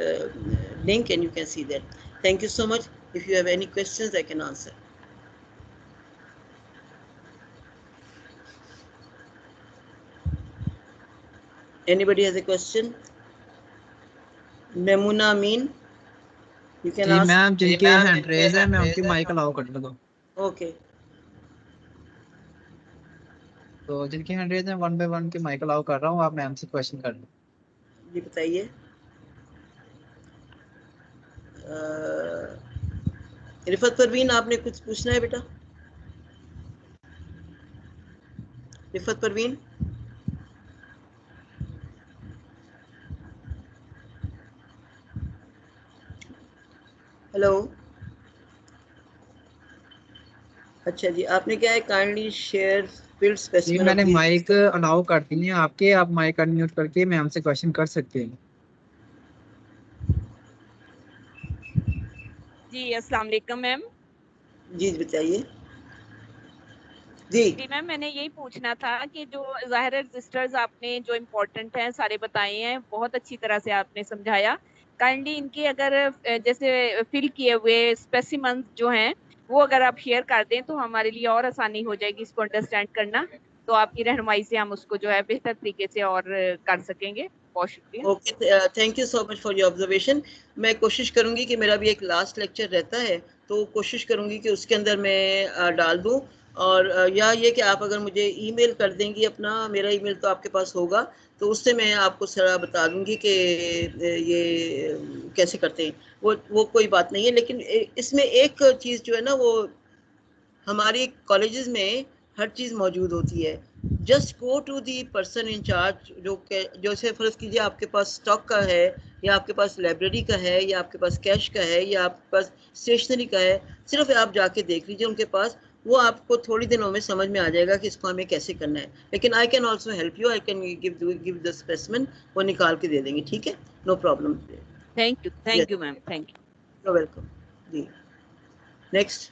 link and you can see that. Thank you so much. If you have any questions, I can answer. Anybody has a question? Memuna Amin, you can जी ask. Ma'am, जिनके hand raise है मैं उनकी mic allow कर दूंगा। Okay. तो जिनके hand raise है वन बाय वन की माइक अलाउ कर रहा हूँ, आप मैम से क्वेश्चन कर लो। जी बताइए। रिफत परवीन, आपने कुछ पूछना है बेटा? रिफत परवीन, हेलो। अच्छा जी, आपने क्या है, काइंडली शेयर फील्ड जी स्पेसिमेन ऑफ मैंने दी। माइक अलाउ कर दी है आपके, आप माइक अनम्यूट करके मैम से क्वेश्चन कर सकते हैं। जी अस्सलाम वालेकुम मैम। जी बताइए। जी जी मैम, मैंने यही पूछना था कि जो ज़ाहिर रजिस्टर्स आपने जो इम्पोर्टेंट हैं सारे बताए हैं, बहुत अच्छी तरह से आपने समझाया। काइंडली इनके अगर जैसे फिल किए हुए स्पेसिमेंस जो हैं वो अगर आप शेयर कर दें तो हमारे लिए और आसानी हो जाएगी इसको अंडरस्टैंड करना। तो आपकी रहनुमाई से हम उसको जो है बेहतर तरीके से और कर सकेंगे। बहुत शुक्रिया। Okay, thank you so much for your observation. मैं कोशिश करूंगी कि मेरा भी एक लास्ट लेक्चर रहता है, तो कोशिश करूंगी कि उसके अंदर मैं डाल दूं। और या ये कि आप अगर मुझे ईमेल कर देंगी अपना, मेरा ईमेल तो आपके पास होगा, तो उससे मैं आपको सारा बता दूंगी कि ये कैसे करते हैं। वो कोई बात नहीं है, लेकिन इसमें एक चीज़ जो है ना, वो हमारी कॉलेजेस में हर चीज़ मौजूद होती है। Just go to the person in charge, जो से फर्ज कीजिए आपके पास स्टॉक का है, या आपके पास लाइब्रेरी का है, या आपके पास कैश का है, या आपके पास स्टेशनरी का है। सिर्फ आप जाके देख लीजिए उनके पास, वो आपको थोड़ी दिनों में समझ में आ जाएगा कि इसको हमें कैसे करना है। लेकिन I can also help you, I can give the specimen, वो निकाल के दे देंगे, ठीक है, no problem. Thank you ma'am, thank you. You welcome जी। नेक्स्ट।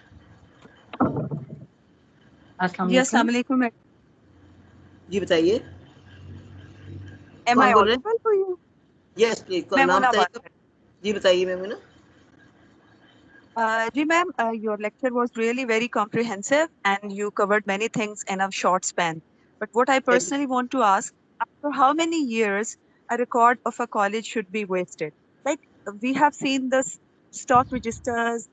जी अस्सलाम वालेकुम। जी बताइए, Am कौन I बोल रहे हैं? audible to you? Yes please, नाम Memuna बताइए। Baker. जी बताइए Maimuna. Ji ma'am, your lecture was really very comprehensive and you covered many things in a short span. But what I Thank you. personally want to ask, after how many years a record of a college should be wasted? Like we have seen the stock registers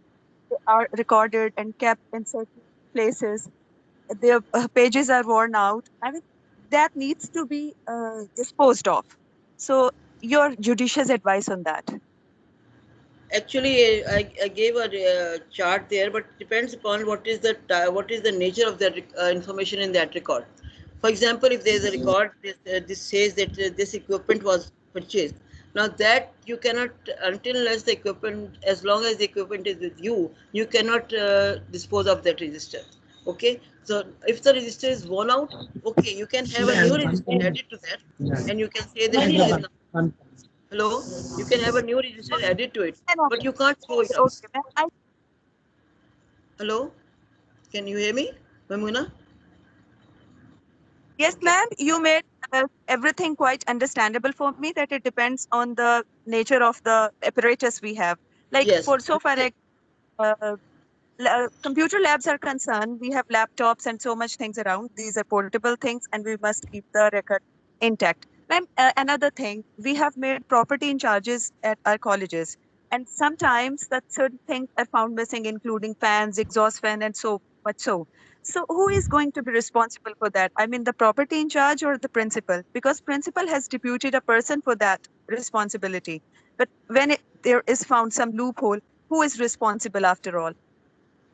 are recorded and kept in certain places. Their pages are worn out. I mean, that needs to be disposed of. So your judicious advice on that. Actually, I gave a chart there, but depends upon what is the nature of the information in that record. For example, if there is a record, this says that this equipment was purchased. Now that you cannot, until unless the equipment, as long as the equipment is with you, you cannot dispose of that register. Okay, so if the register is worn out, okay, you can have a new register added to that, and you can say that this is now. Hello, you can have a new register added to it, but you can't throw it out. Okay, ma'am. Hello, can you hear me, Mamuna? Yes, ma'am. You made everything quite understandable for me that it depends on the nature of the apparatus we have. Like Yes. for so far, like, computer labs are concerned, we have laptops and so much things around. These are portable things, and we must keep the record intact. Ma'am, another thing, we have made property in charges at our colleges, and sometimes that certain things are found missing, including fans, exhaust fan, and so much so. So, who is going to be responsible for that? I mean, the property in charge or the principal? Because principal has deputed a person for that responsibility. But when there is found some loophole, who is responsible after all?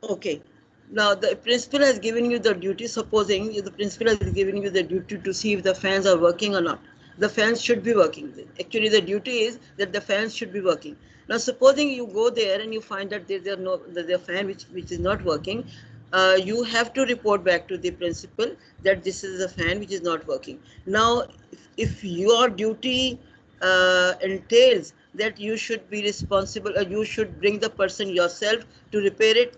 Okay. Now the principal has given you the duty. Supposing the principal has given you the duty to see if the fans are working or not. The fans should be working. Actually, the duty is that the fans should be working. Now, supposing you go there and you find that there's a fan which is not working, you have to report back to the principal that this is a fan which is not working. Now, if your duty entails that you should be responsible, or you should bring the person yourself to repair it,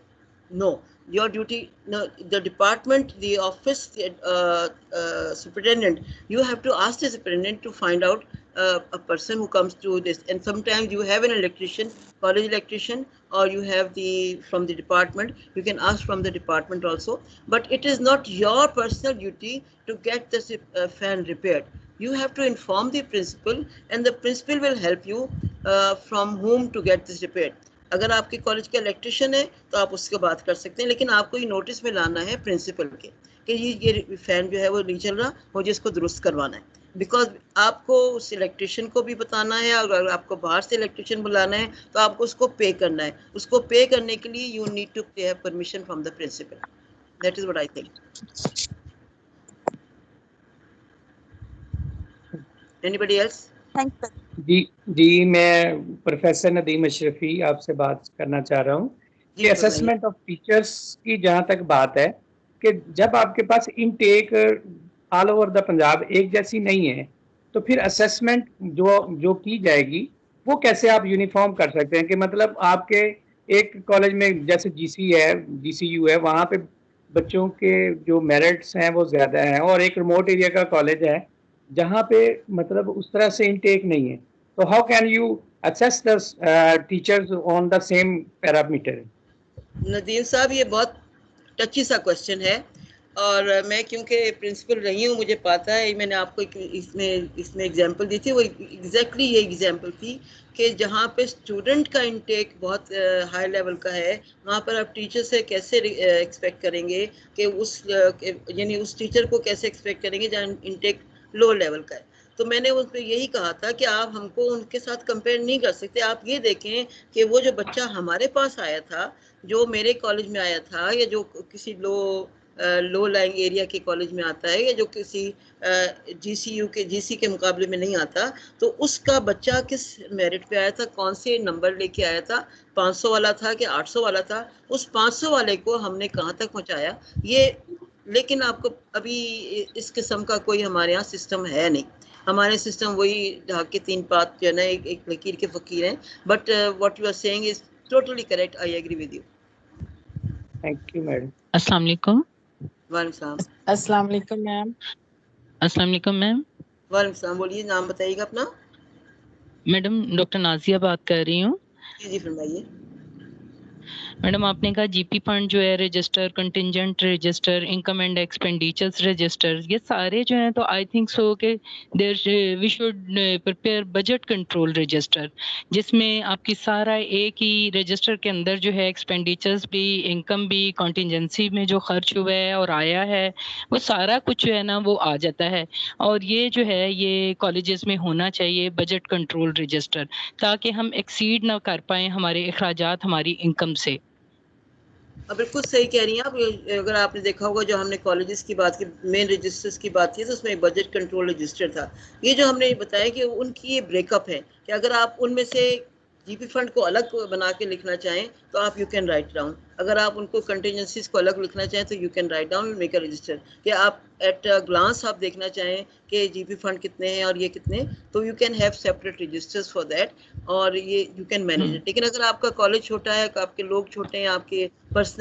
no, your duty, no, the department, the office, the superintendent, you have to ask the superintendent to find out a person who comes to this. And sometimes you have an electrician, college electrician, or you have from the department, you can ask from the department also. But it is not your personal duty to get this fan repaired. You have to inform the principal, and the principal will help you from whom to get this repaired. अगर आपके college का electrician है तो आप उससे बात कर सकते हैं, लेकिन आपको ये नोटिस में लाना है प्रिंसिपल के कि ये फैन जो है वो नहीं चल रहा, मुझे इसको दुरुस्त करवाना है। बिकॉज आपको उस इलेक्ट्रिशियन को भी बताना है, और अगर आपको बाहर से इलेक्ट्रिशियन बुलाना है तो आपको उसको पे करना है। उसको पे करने के लिए you need to have permission from the principal. That is what I think. Anybody else? Thank you. जी मैं प्रोफेसर नदीम अशरफी आपसे बात करना चाह रहा हूँ कि असेसमेंट ऑफ टीचर्स की जहाँ तक बात है कि जब आपके पास intake all over the Punjab एक जैसी नहीं है, तो फिर असेसमेंट जो की जाएगी वो कैसे आप यूनिफॉर्म कर सकते हैं? कि मतलब आपके एक कॉलेज में जैसे जीसी है, जीसीयू है, वहाँ पे बच्चों के जो मेरिट्स हैं वो ज़्यादा हैं, और एक रिमोट एरिया का कॉलेज है जहाँ पे मतलब उस तरह से इनटेक नहीं है, तो how can you assess the teachers on the same parameter? Nadeem साहब, ये बहुत टची सा क्वेश्चन है, और मैं क्योंकि प्रिंसिपल रही हूँ, मुझे पता है। मैंने आपको इसमें एग्जांपल दी थी, वो एग्जैक्टली ये एग्जांपल थी कि जहाँ पे स्टूडेंट का इनटेक बहुत हाई लेवल का है, वहाँ पर आप टीचर से कैसे एक्सपेक्ट करेंगे कि यानी उस टीचर को कैसे एक्सपेक्ट करेंगे जहाँ इनटेक लो लेवल का है। तो मैंने उस पर यही कहा था कि आप हमको उनके साथ कंपेयर नहीं कर सकते। आप ये देखें कि वो जो बच्चा हमारे पास आया था, जो मेरे कॉलेज में आया था, या जो किसी लो लाइंग एरिया के कॉलेज में आता है, या जो किसी जीसी के मुकाबले में नहीं आता, तो उसका बच्चा किस मेरिट पे आया था, कौन से नंबर लेके आया था, 500 वाला था कि 800 वाला था, उस 500 वाले को हमने कहाँ तक पहुँचाया, ये। लेकिन आपको अभी इस किस्म का कोई हमारे यहाँ सिस्टम है नहीं। हमारे सिस्टम वही ढाक के 3 पात जो है ना, एक लकीर के फकीर हैं। But what you are saying is totally correct, I agree with you. Thank you madam. अस्सलाम वालेकुम। वालेकुम अस्सलाम वालेकुम मैम। अस्सलाम वालेकुम मैम। सलाम। बोलिए, नाम बताइएगा अपना। मैडम डॉक्टर नाजिया बात कर रही हूँ। जी जी, फरमाइए। मैडम आपने कहा जीपी फंड जो है register, contingent register, income and expenditures register, ये सारे जो हैं, तो आई थिंक सो के there we should prepare budget control register, जिसमें आपकी सारा एक ही रजिस्टर के अंदर जो है एक्सपेंडिचर्स भी, इनकम भी, कॉन्टीजेंसी में जो खर्च हुआ है और आया है, वो सारा कुछ जो है ना वो आ जाता है। और ये जो है ये कॉलेजेस में होना चाहिए बजट कंट्रोल रजिस्टर, ताकि हम एक्सीड ना कर पाए हमारे अखराजात हमारी इनकम से। अब बिल्कुल सही कह रही हैं आप। अगर आपने देखा होगा, जो हमने कॉलेजेस की बात की, मेन रजिस्टर्स की बात की, तो उसमें बजट कंट्रोल रजिस्टर था। ये जो हमने बताया कि उनकी ये ब्रेकअप है, कि अगर आप उनमें से जीपी फंड को अलग बना के लिखना चाहें तो आप यू कैन राइट डाउन। अगर आप उनको कंटीजेंसीज को अलग लिखना चाहें तो you can write down, make a register. कि आप एट ग्लांस आप देखना चाहें कि जीपी फंड कितने हैं और ये कितने, तो you can have separate registers for that, और ये यू कैन मैनेज इट। लेकिन अगर आपका कॉलेज छोटा है, आपके लोग छोटे हैं, आपके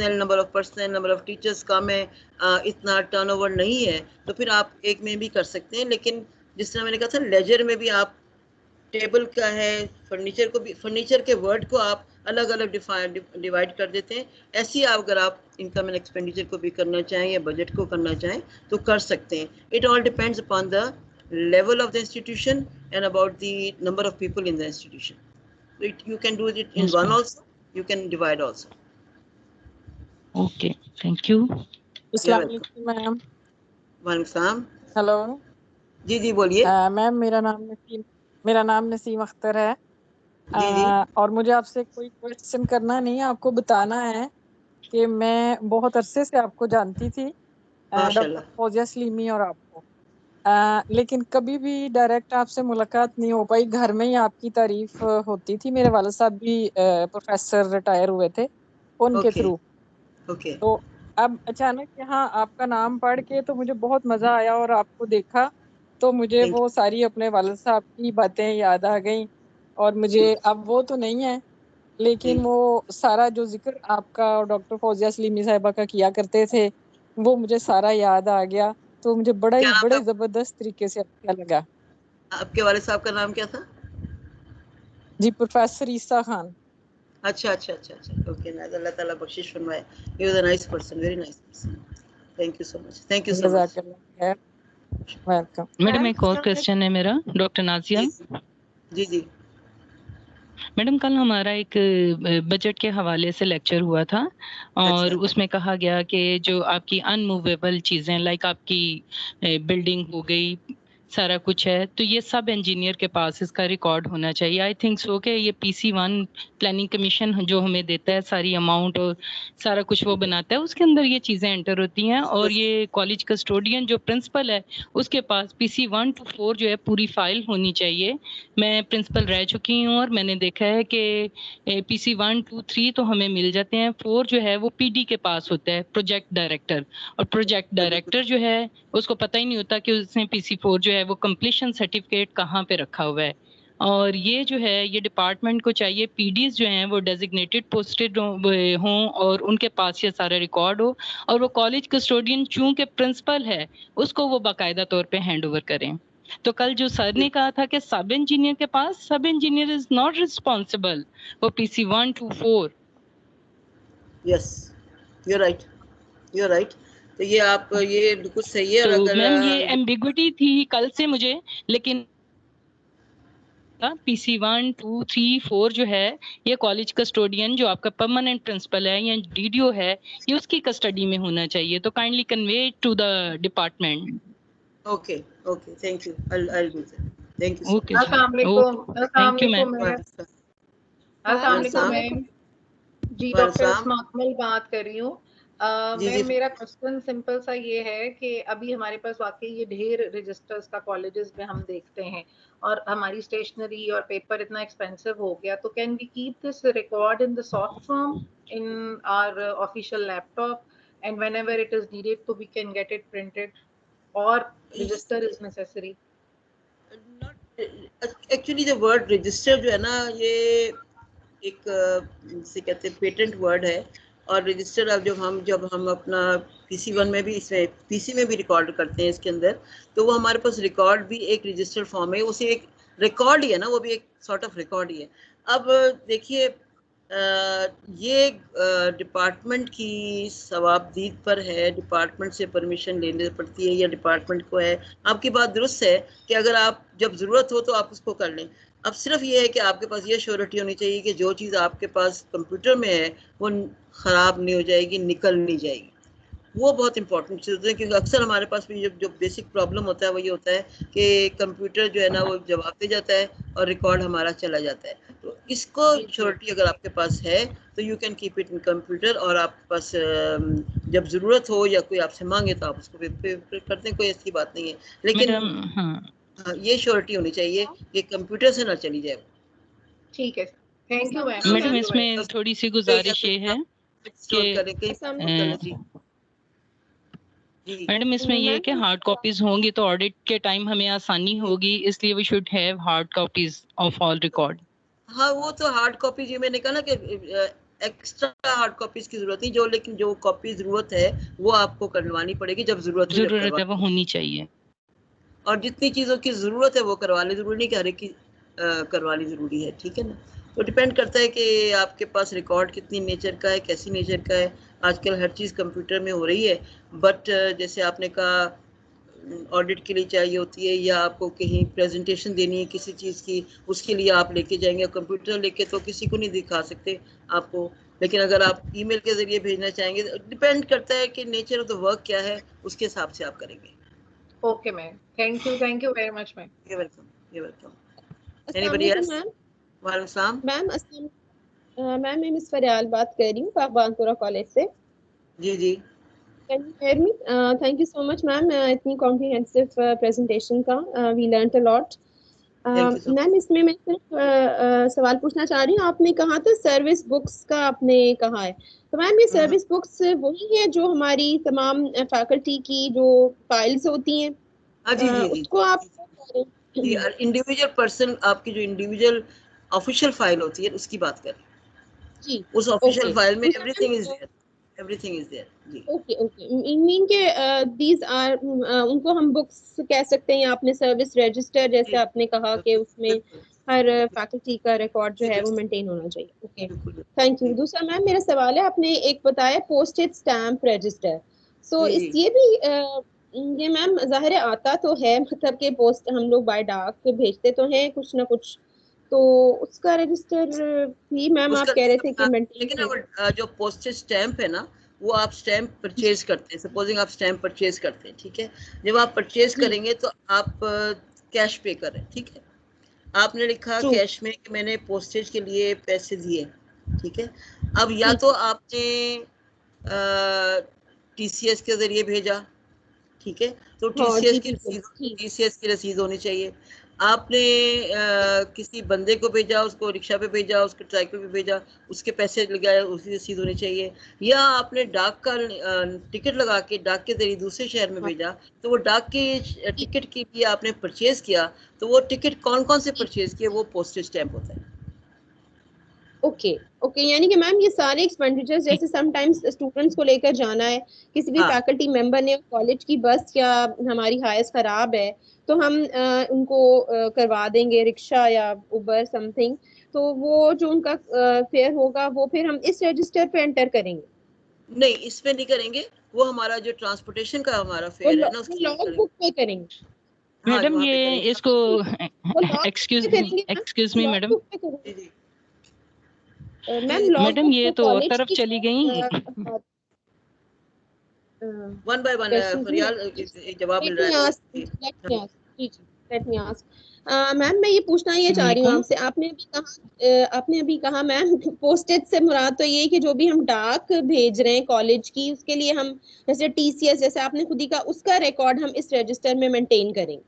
नंबर ऑफ टीचर्स कम है, इतना टर्नओवर नहीं है, तो फिर आप एक में भी कर सकते हैं। लेकिन जिस तरह मैंने कहा था, लेजर में भी आप टेबल का है, फर्नीचर को भी, फर्नीचर के वर्ड को आप अलग अलग डिवाइड कर देते हैं। ऐसी अगर आप इनकम एंड एक्सपेंडिचर को भी करना चाहें या बजट को करना चाहें तो कर सकते हैं। It all depends upon the level of the institution and about the number of people in the institution. You can do it in one also, you can divide also. Okay, thank you. अस्सलाम वालेकुम ma'am. वालेकुम। Hello जी जी, बोलिए। Ma'am, मेरा नाम नसीम अख्तर है। जी जी। और मुझे आपसे कोई क्वेश्चन करना नहीं है, आपको बताना है कि मैं बहुत अरसे से आपको जानती थी, डॉक्टर फौजिया सलीमी और आपको, लेकिन कभी भी डायरेक्ट आपसे मुलाकात नहीं हो पाई। घर में ही आपकी तारीफ होती थी। मेरे वाले साहब भी प्रोफेसर रिटायर हुए थे उनके थ्रू। तो अब अचानक यहाँ आपका नाम पढ़ के तो मुझे बहुत मजा आया, और आपको देखा तो मुझे वो सारी अपने वाले साहब की बातें याद आ गई। और मुझे अब वो तो नहीं है, लेकिन वो सारा जो जिक्र आपका और डॉक्टर फौजिया सलीमी साहिबा का किया करते थे, वो मुझे सारा याद आ गया। तो मुझे बड़े जबरदस्त तरीके से अच्छा लगा। आपके वाले साहब का नाम क्या था? जी, प्रोफेसर ईसा खान। अच्छा अच्छा अच्छा अच्छा, ओके। अल्लाह ताला बख्शिश फरमाए। He was a nice person, very nice person. Thank you so much, thank you so much. Welcome. Madam एक और क्वेश्चन है मेरा, डॉक्टर नाजिया। जी जी। मैडम कल हमारा एक बजट के हवाले से लेक्चर हुआ था, और उसमें कहा गया कि जो आपकी अनमूवेबल चीज़ें, लाइक आपकी बिल्डिंग हो गई, सारा कुछ है, तो ये सब इंजीनियर के पास इसका रिकॉर्ड होना चाहिए। आई थिंक सो कि ये PC1 प्लानिंग कमीशन जो हमें देता है सारी अमाउंट और सारा कुछ वो बनाता है, उसके अंदर ये चीज़ें एंटर होती हैं। और ये कॉलेज कस्टोडियन जो प्रिंसिपल है उसके पास PC1 to 4 जो है पूरी फाइल होनी चाहिए। मैं प्रिंसिपल रह चुकी हूँ और मैंने देखा है कि PC1 2 3 तो हमें मिल जाते हैं, 4 जो है वो PD के पास होता है, प्रोजेक्ट डायरेक्टर। और प्रोजेक्ट डायरेक्टर जो है उसको पता ही नहीं होता कि उसने PC4 जो है वो कंप्लीशन सर्टिफिकेट कहाँ पे रखा हुआ है। और ये जो है ये डिपार्टमेंट को चाहिए पीडीज जो हैं वो डेजिग्नेटेड पोस्टेड हों और उनके पास ये सारा रिकॉर्ड हो, और वो कॉलेज कस्टोडियन चूंकि प्रिंसिपल है उसको वो बाकायदा तौर पे हैंड ओवर करें। तो कल जो सर ने कहा था कि सब इंजीनियर के पास, सब engineer is not responsible for PC 1 to 4। Yes, you right, you right. तो ये आप ये बिल्कुल सही है। और तो अगर मैम ये एम्बिग्विटी थी कल से मुझे, लेकिन PC 1 2 3 4 जो है ये कॉलेज कस्टोडियन जो आपका परमानेंट प्रिंसिपल है या DDO है ये उसकी कस्टडी में होना चाहिए। तो kindly convey to the department. Okay okay, thank you, I do that, thank you. Okay अस्सलाम वालेकुम। Thank you ma'am. अस्सलाम वालेकुम मैम जी, डॉक्टर इस्माइल बात कर रही हूँ। मैम मेरा क्वेश्चन सिंपल सा ये है कि अभी हमारे पास वाकई ये ढेर रजिस्टर्स का कॉलेजेस में हम देखते हैं और हमारी स्टेशनरी और पेपर इतना एक्सपेंसिव हो गया, तो can we keep this record in the soft form in our official laptop and whenever it is needed तो we can get it printed और register is necessary? Actually the word register जो है ना ये एक से कहते हैं पेटेंट वर्ड है। और रजिस्टर अब जब हम अपना PC 1 में भी, इसमें PC में भी रिकॉर्ड करते हैं इसके अंदर, तो वो हमारे पास रिकॉर्ड भी एक रजिस्टर फॉर्म है, उसे एक रिकॉर्ड ही है ना, वो भी एक सॉर्ट ऑफ रिकॉर्ड ही है। अब देखिए ये डिपार्टमेंट की सवाबदीद पर है, डिपार्टमेंट से परमिशन लेनी पड़ती है या डिपार्टमेंट को है। आपकी बात दुरुस्त है कि अगर आप जब ज़रूरत हो तो आप उसको कर लें। अब सिर्फ ये है कि आपके पास ये श्योरिटी होनी चाहिए कि जो चीज़ आपके पास कंप्यूटर में है वो ख़राब नहीं हो जाएगी, निकल नहीं जाएगी। वो बहुत इंपॉर्टेंट चीज़ है, क्योंकि अक्सर हमारे पास भी जो बेसिक प्रॉब्लम होता है वो ये होता है कि कंप्यूटर जो है ना वो जवाब दे जाता है और रिकॉर्ड हमारा चला जाता है। तो इसको श्योरिटी अगर आपके पास है तो you can keep it in computer, और आपके पास जब ज़रूरत हो या कोई आपसे मांगे तो आप उसको करते हैं, कोई ऐसी बात नहीं है। लेकिन ये श्योरिटी होनी चाहिए कि कंप्यूटर से ना चली जाए। ठीक है, थैंक यू मैम। मैडम इसमें थोड़ी सी गुजारिश ये है कि मैडम इसमें ये है कि हार्ड कॉपीज होंगी तो ऑडिट के टाइम हमें आसानी होगी, इसलिए we should have hard copies of all record. हाँ, वो तो हार्ड कॉपीज, ये मैंने कहा ना कि एक्स्ट्रा हार्ड कॉपीज की जरूरत नहीं, लेकिन जो कॉपी जरूरत है वो आपको करवानी पड़ेगी जब जरूरत है, वो होनी चाहिए। और जितनी चीज़ों की ज़रूरत है वो करवानी ज़रूरी नहीं कि हर एक की करवानी ज़रूरी है, ठीक है ना। तो डिपेंड करता है कि आपके पास रिकॉर्ड कितनी नेचर का है, कैसी नेचर का है। आजकल हर चीज़ कंप्यूटर में हो रही है, बट जैसे आपने कहा ऑडिट के लिए चाहिए होती है या आपको कहीं प्रेजेंटेशन देनी है किसी चीज़ की, उसके लिए आप लेके जाएंगे। कंप्यूटर लेके तो किसी को नहीं दिखा सकते आपको, लेकिन अगर आप ईमेल के ज़रिए भेजना चाहेंगे, डिपेंड करता है कि नेचर ऑफ द वर्क क्या है, उसके हिसाब से आप करेंगे। Okay, ma'am. Thank you very much, ma'am. You're welcome. You're welcome. Anybody else? वालेकुम सलाम। मैम मैम मैं मिस फरियाल बात कर रही हूँ बागबानपुरा कॉलेज से। जी जी। Can you hear me? Thank you so much, ma'am, इतनी कॉम्प्रिहेंसिव प्रेजेंटेशन का। We learned a lot. Ma'am इसमें मैं सिर्फ सवाल पूछना चाह रही हूँ, आपने कहा था सर्विस बुक्स का आपने कहा है, तो मैम ये सर्विस बुक्स वही है जो हमारी तमाम फैकल्टी की जो फाइल्स होती हैं? जी जी जी, उसको आप इंडिविजुअल पर्सन, आपकी जो इंडिविजुअल ऑफिशियल फाइल होती है उसकी बात करें जी। उस ऑफिशियल फाइल में एवरीथिंग इज देयर जी। ओके मीन के दीज आर उनको हम बुक्स कह सकते हैं, या आपने सर्विस रजिस्टर जैसे आपने कहा कि उसमें हर फैकल्टी का रिकॉर्ड जो है वो मेंटेन होना चाहिए। Okay, thank you. दूसरा मैम मेरा सवाल है, आपने एक बताया पोस्टेज स्टैम्प रजिस्टर, सो इस ये भी ये मैम जाहिर है आता तो है, मतलब के पोस्ट हम लोग बाय डाक भेजते तो हैं कुछ ना कुछ, तो उसका रजिस्टर भी मैम आप कह रहे थे कि लेकिन जो पोस्टेज स्टैम्प है ना वो आप स्टैम्प परचेज करते हैं। सपोजिंग आप स्टैम्प परचेज करते हैं, ठीक है, जब आप परचेज करेंगे तो आप कैश पे करें, ठीक है। आपने लिखा कैश में कि मैंने पोस्टेज के लिए पैसे दिए, ठीक है। अब या तो आपने TCS के जरिए भेजा, ठीक है। तो हाँ, TCS जी, की बिल्कुल, रसीद, ठीक। TCS की रसीद होनी चाहिए। आपने किसी बंदे को भेजा, उसको रिक्शा पे भेजा, उसको साइकिल पे भेजा, उसके पैसे लगाए, उसकी रसीद होनी चाहिए। या आपने डाक का टिकट लगा के डाक के जरिए दूसरे शहर में भेजा, तो वो डाक के टिकट के लिए आपने परचेज किया, तो वो टिकट कौन कौन से परचेज किए, वो पोस्टेज स्टैम्प होता है। ओके ओके, यानी कि मैम ये सारे एक्सपेंडिचर्स, जैसे समटाइम्स स्टूडेंट्स को लेकर जाना है, किसी भी हाँ। फैकल्टी मेंबर ने कॉलेज की बस या हमारी हायस खराब है, तो हम उनको करवा देंगे रिक्शा या उबर समथिंग, तो वो जो उनका फेयर होगा वो फिर हम इस रजिस्टर पे एंटर करेंगे। नहीं, इसमें नहीं करेंगे, वो हमारा जो ट्रांसपोर्टेशन का हमारा वो फेयर है ना, उसकी लॉग बुक पे करेंगे। हाँ, मैडम वहाँ पे ये करेंगे। इसको वो लॉग एक्सक्यूज पे करेंगे ma'am, excuse me log madam, book पे करेंगे। जी जी मैम लॉग मैडम बुक ये जो तो और कॉलेज तरफ की चली गई। वन बाय वन फरियाल जवाब मिल रहा है। लेट मी आस्क मैम, मैं ये पूछना ये चाह रही हूँ आपसे, आपने अभी कहा मैम पोस्टेज से मुराद तो ये कि जो भी हम डाक भेज रहे हैं कॉलेज की, उसके लिए हम जैसे TCS, जैसे आपने खुद ही कहा, उसका रिकॉर्ड हम इस रजिस्टर में मेंटेन करेंगे।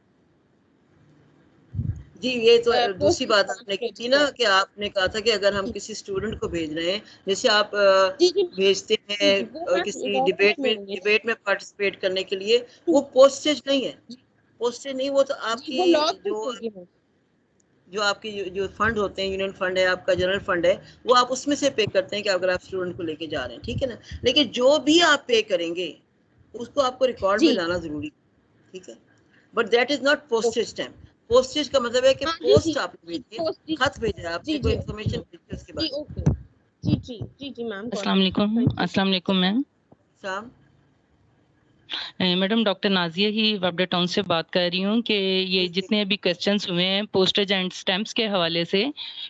जी, ये तो दूसरी पोस्टेज बात आपने की थी ना, कि आपने कहा था कि अगर हम किसी स्टूडेंट को भेज रहे हैं, जैसे आप भेजते हैं किसी डिबेट में पार्टिसिपेट करने के लिए, वो पोस्टेज नहीं है, पोस्टेज नहीं, वो तो आपकी जो आपके जो फंड होते हैं, यूनियन फंड है, आपका जनरल फंड है, वो आप उसमें से पे करते हैं कि अगर आप स्टूडेंट को लेके जा रहे हैं, ठीक है ना। लेकिन जो भी आप पे करेंगे उसको आपको रिकॉर्ड में लाना जरूरी, ठीक है। But that is not postage stamp. Postage का मतलब है कि पोस्ट आपने भेजी, खत भेजा, आपने कोई इन्फॉर्मेशन भेजी, उसके बाद। जी मैम। अस्सलाम वालेकुम मैम। मैडम डॉक्टर नाजिया ही वापडा टाउन से बात कर रही हूँ कि ये जितने अभी क्वेश्चंस हुए हैं पोस्टेज एंड स्टैम्प्स के हवाले से,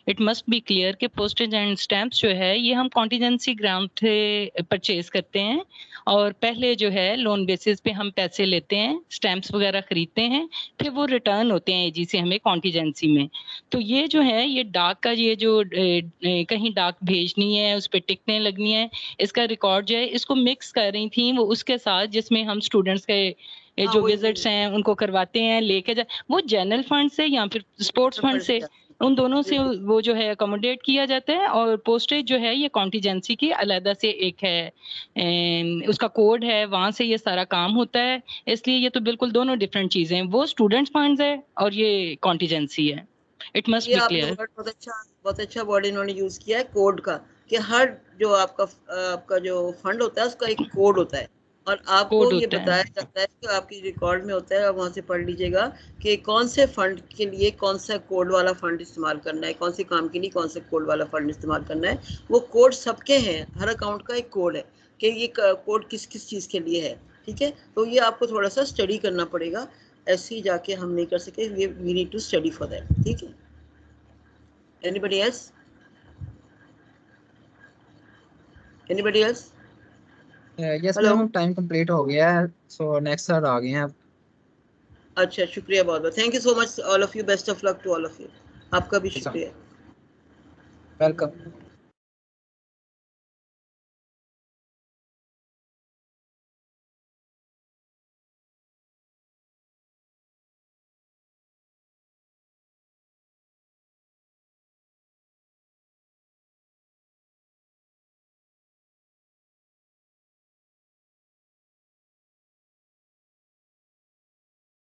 इट मस्ट बी क्लियर कि पोस्टेज एंड स्टैम्प्स जो है ये हम कॉन्टीजेंसी ग्राउंड से परचेज करते हैं, और पहले जो है लोन बेसिस पे हम पैसे लेते हैं, स्टैम्प्स वगैरह खरीदते हैं, फिर वो रिटर्न होते हैं एजी से हमें कॉन्टीजेंसी में। तो ये जो है ये डाक का, ये जो कहीं डाक भेजनी है, उस पर टिकटें लगनी है, इसका रिकॉर्ड जो है इसको मिक्स कर रही थी वो उसके साथ जिसमें हम स्टूडेंट्स के जो विजिट्स हैं उनको करवाते हैं, लेके जा, वो जनरल फंड से या फिर स्पोर्ट्स फंड से, उन दोनों से वो जो है अकोमोडेट किया जाता है। और पोस्टेज जो है ये कॉन्टीजेंसी की अलग से एक है, उसका कोड है, वहां से ये सारा काम होता है। इसलिए ये तो बिल्कुल दोनों डिफरेंट चीजें हैं, वो स्टूडेंट्स फंड्स है और ये कॉन्टीजेंसी है। It must be clear. बहुत अच्छा वर्ड इन्होंने यूज किया है, कोड का, कि हर जो आपका जो फंड होता है उसका एक कोड होता है, और आपको ये बताया जाता है कि आपकी रिकॉर्ड में होता है, आप वहां से पढ़ लीजिएगा कि कौन से फंड के लिए कौन सा कोड वाला फंड इस्तेमाल करना है, कौन से काम के लिए कौन सा कोड वाला फंड इस्तेमाल करना है। वो कोड सबके हैं, हर अकाउंट का एक कोड है कि ये कोड किस किस चीज़ के लिए है, ठीक है। तो ये आपको थोड़ा सा स्टडी करना पड़ेगा, ऐसे ही जाके हम नहीं कर सके, we need to study for that, ठीक है। Anybody else? Anybody else? Yes ma'am, time complete हो गया है, सो नेक्स्ट सर आ गए हैं आप। अच्छा, शुक्रिया बहुत बहुत, thank you so much all of you, best of luck to all of you, आपका भी शुक्रिया, वेलकम।